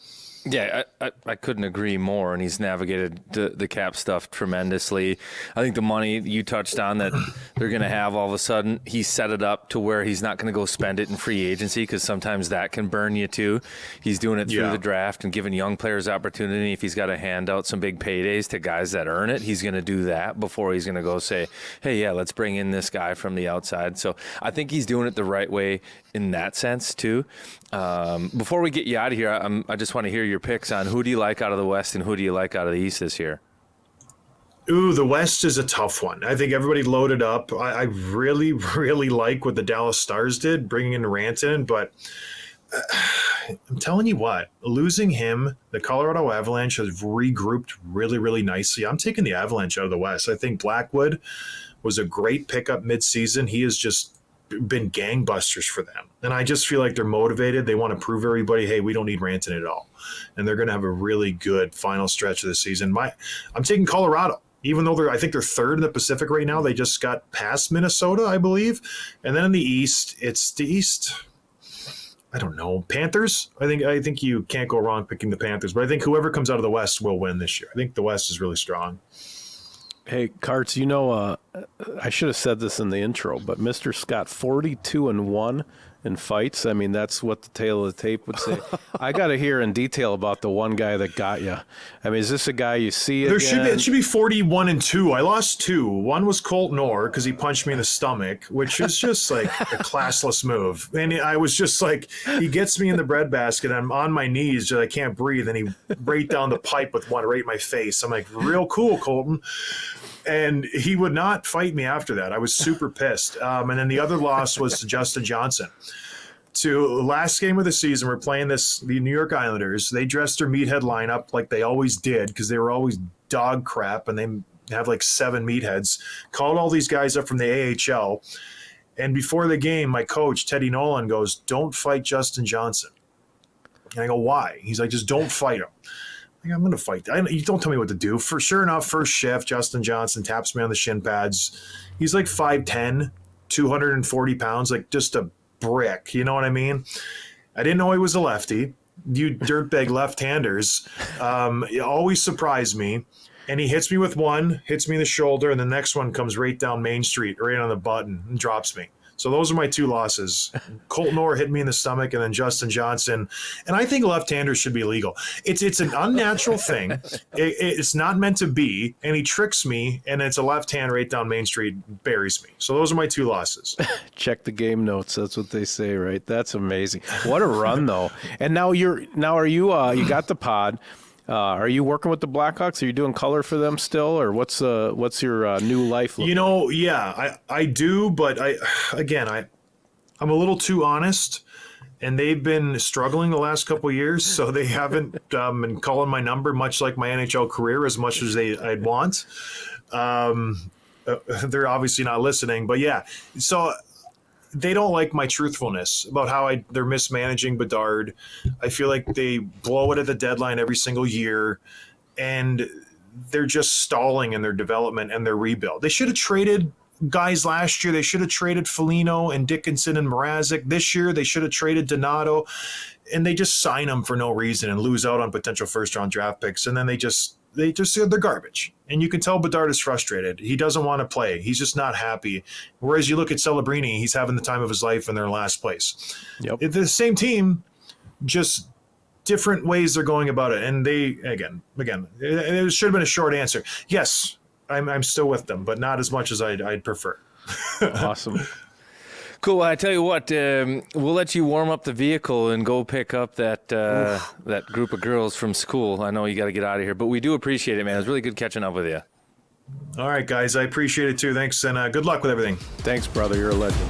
Speaker 2: Yeah, I couldn't agree more, and he's navigated the cap stuff tremendously. I think the money you touched on that they're going to have all of a sudden, he set it up to where he's not going to go spend it in free agency because sometimes that can burn you too. He's doing it through the draft and giving young players opportunity. If he's got to hand out some big paydays to guys that earn it, he's going to do that before he's going to go say, hey, yeah, let's bring in this guy from the outside. So I think he's doing it the right way in that sense too. Before we get you out of here, I just want to hear your picks on who do you like out of the West and who do you like out of the East this year?
Speaker 5: Ooh, the West is a tough one. I think everybody loaded up. I really, really like what the Dallas Stars did, bringing in Rantanen, but I'm telling you what, losing him, the Colorado Avalanche has regrouped really, really nicely. I'm taking the Avalanche out of the West. I think Blackwood was a great pickup midseason. He has just been gangbusters for them. And I just feel like they're motivated. They want to prove everybody, hey, we don't need Rantanen at all. And they're going to have a really good final stretch of the season. I'm taking Colorado. Even though I think they're third in the Pacific right now, they just got past Minnesota, I believe. And then in the East, it's the East. I don't know. Panthers. I think you can't go wrong picking the Panthers. But I think whoever comes out of the West will win this year. I think the West is really strong.
Speaker 3: Hey, Karts, I should have said this in the intro, but Mr. Scott, 42-1 in fights. I mean, that's what the tail of the tape would say. I got to hear in detail about the one guy that got you. I mean, is this a guy you see again?
Speaker 5: It should be 41-2. I lost 2. One was Colton Orr because he punched me in the stomach, which is just like a classless move. And I was just like, he gets me in the breadbasket. I'm on my knees, I can't breathe, and he right down the pipe with one right in my face. I'm like, real cool, Colton. And he would not fight me after that. I was super pissed. And then the other loss was to Justin Johnson. To last game of the season, we're playing the New York Islanders. They dressed their meathead lineup like they always did because they were always dog crap, and they have like 7 meatheads. Called all these guys up from the AHL. And before the game, my coach, Teddy Nolan, goes, "Don't fight Justin Johnson." And I go, "Why?" He's like, "Just don't fight him." I'm going to fight. You don't tell me what to do. For sure enough, first shift, Justin Johnson taps me on the shin pads. He's like 5'10", 240 pounds, like just a brick. You know what I mean? I didn't know he was a lefty. You dirtbag left-handers always surprise me. And he hits me with one, hits me in the shoulder, and the next one comes right down Main Street, right on the button, and drops me. So those are my 2 losses. Colton Orr hit me in the stomach, and then Justin Johnson. And I think left-handers should be legal. It's an unnatural thing. It's not meant to be, and he tricks me, and it's a left hand right down Main Street, buries me. So those are my 2 losses.
Speaker 3: Check the game notes. That's what they say, right? That's amazing. What a run, though. And now you got the pod. Are you working with the Blackhawks? Are you doing color for them still, or what's your new life?
Speaker 5: Yeah, I do, but I'm a little too honest, and they've been struggling the last couple of years, so they haven't been calling my number, much like my NHL career, as much as I'd want. They're obviously not listening, but yeah, so. They don't like my truthfulness about how they're mismanaging Bedard. I feel like they blow it at the deadline every single year, and they're just stalling in their development and their rebuild. They should have traded guys last year. They should have traded Foligno and Dickinson and Mrazek. This year, they should have traded Donato, and they just sign them for no reason and lose out on potential first-round draft picks, and then they're garbage. And you can tell Bedard is frustrated. He doesn't want to play. He's just not happy. Whereas you look at Celebrini, he's having the time of his life and they're in last place.
Speaker 3: Yep.
Speaker 5: It's the same team, just different ways they're going about it. And they, again, it should have been a short answer. Yes, I'm still with them, but not as much as I'd prefer.
Speaker 3: Awesome.
Speaker 2: Cool. I tell you what, we'll let you warm up the vehicle and go pick up that group of girls from school. I know you got to get out of here, but we do appreciate it, man. It was really good catching up with you.
Speaker 5: All right, guys. I appreciate it too. Thanks, and good luck with everything.
Speaker 3: Thanks, brother. You're a legend.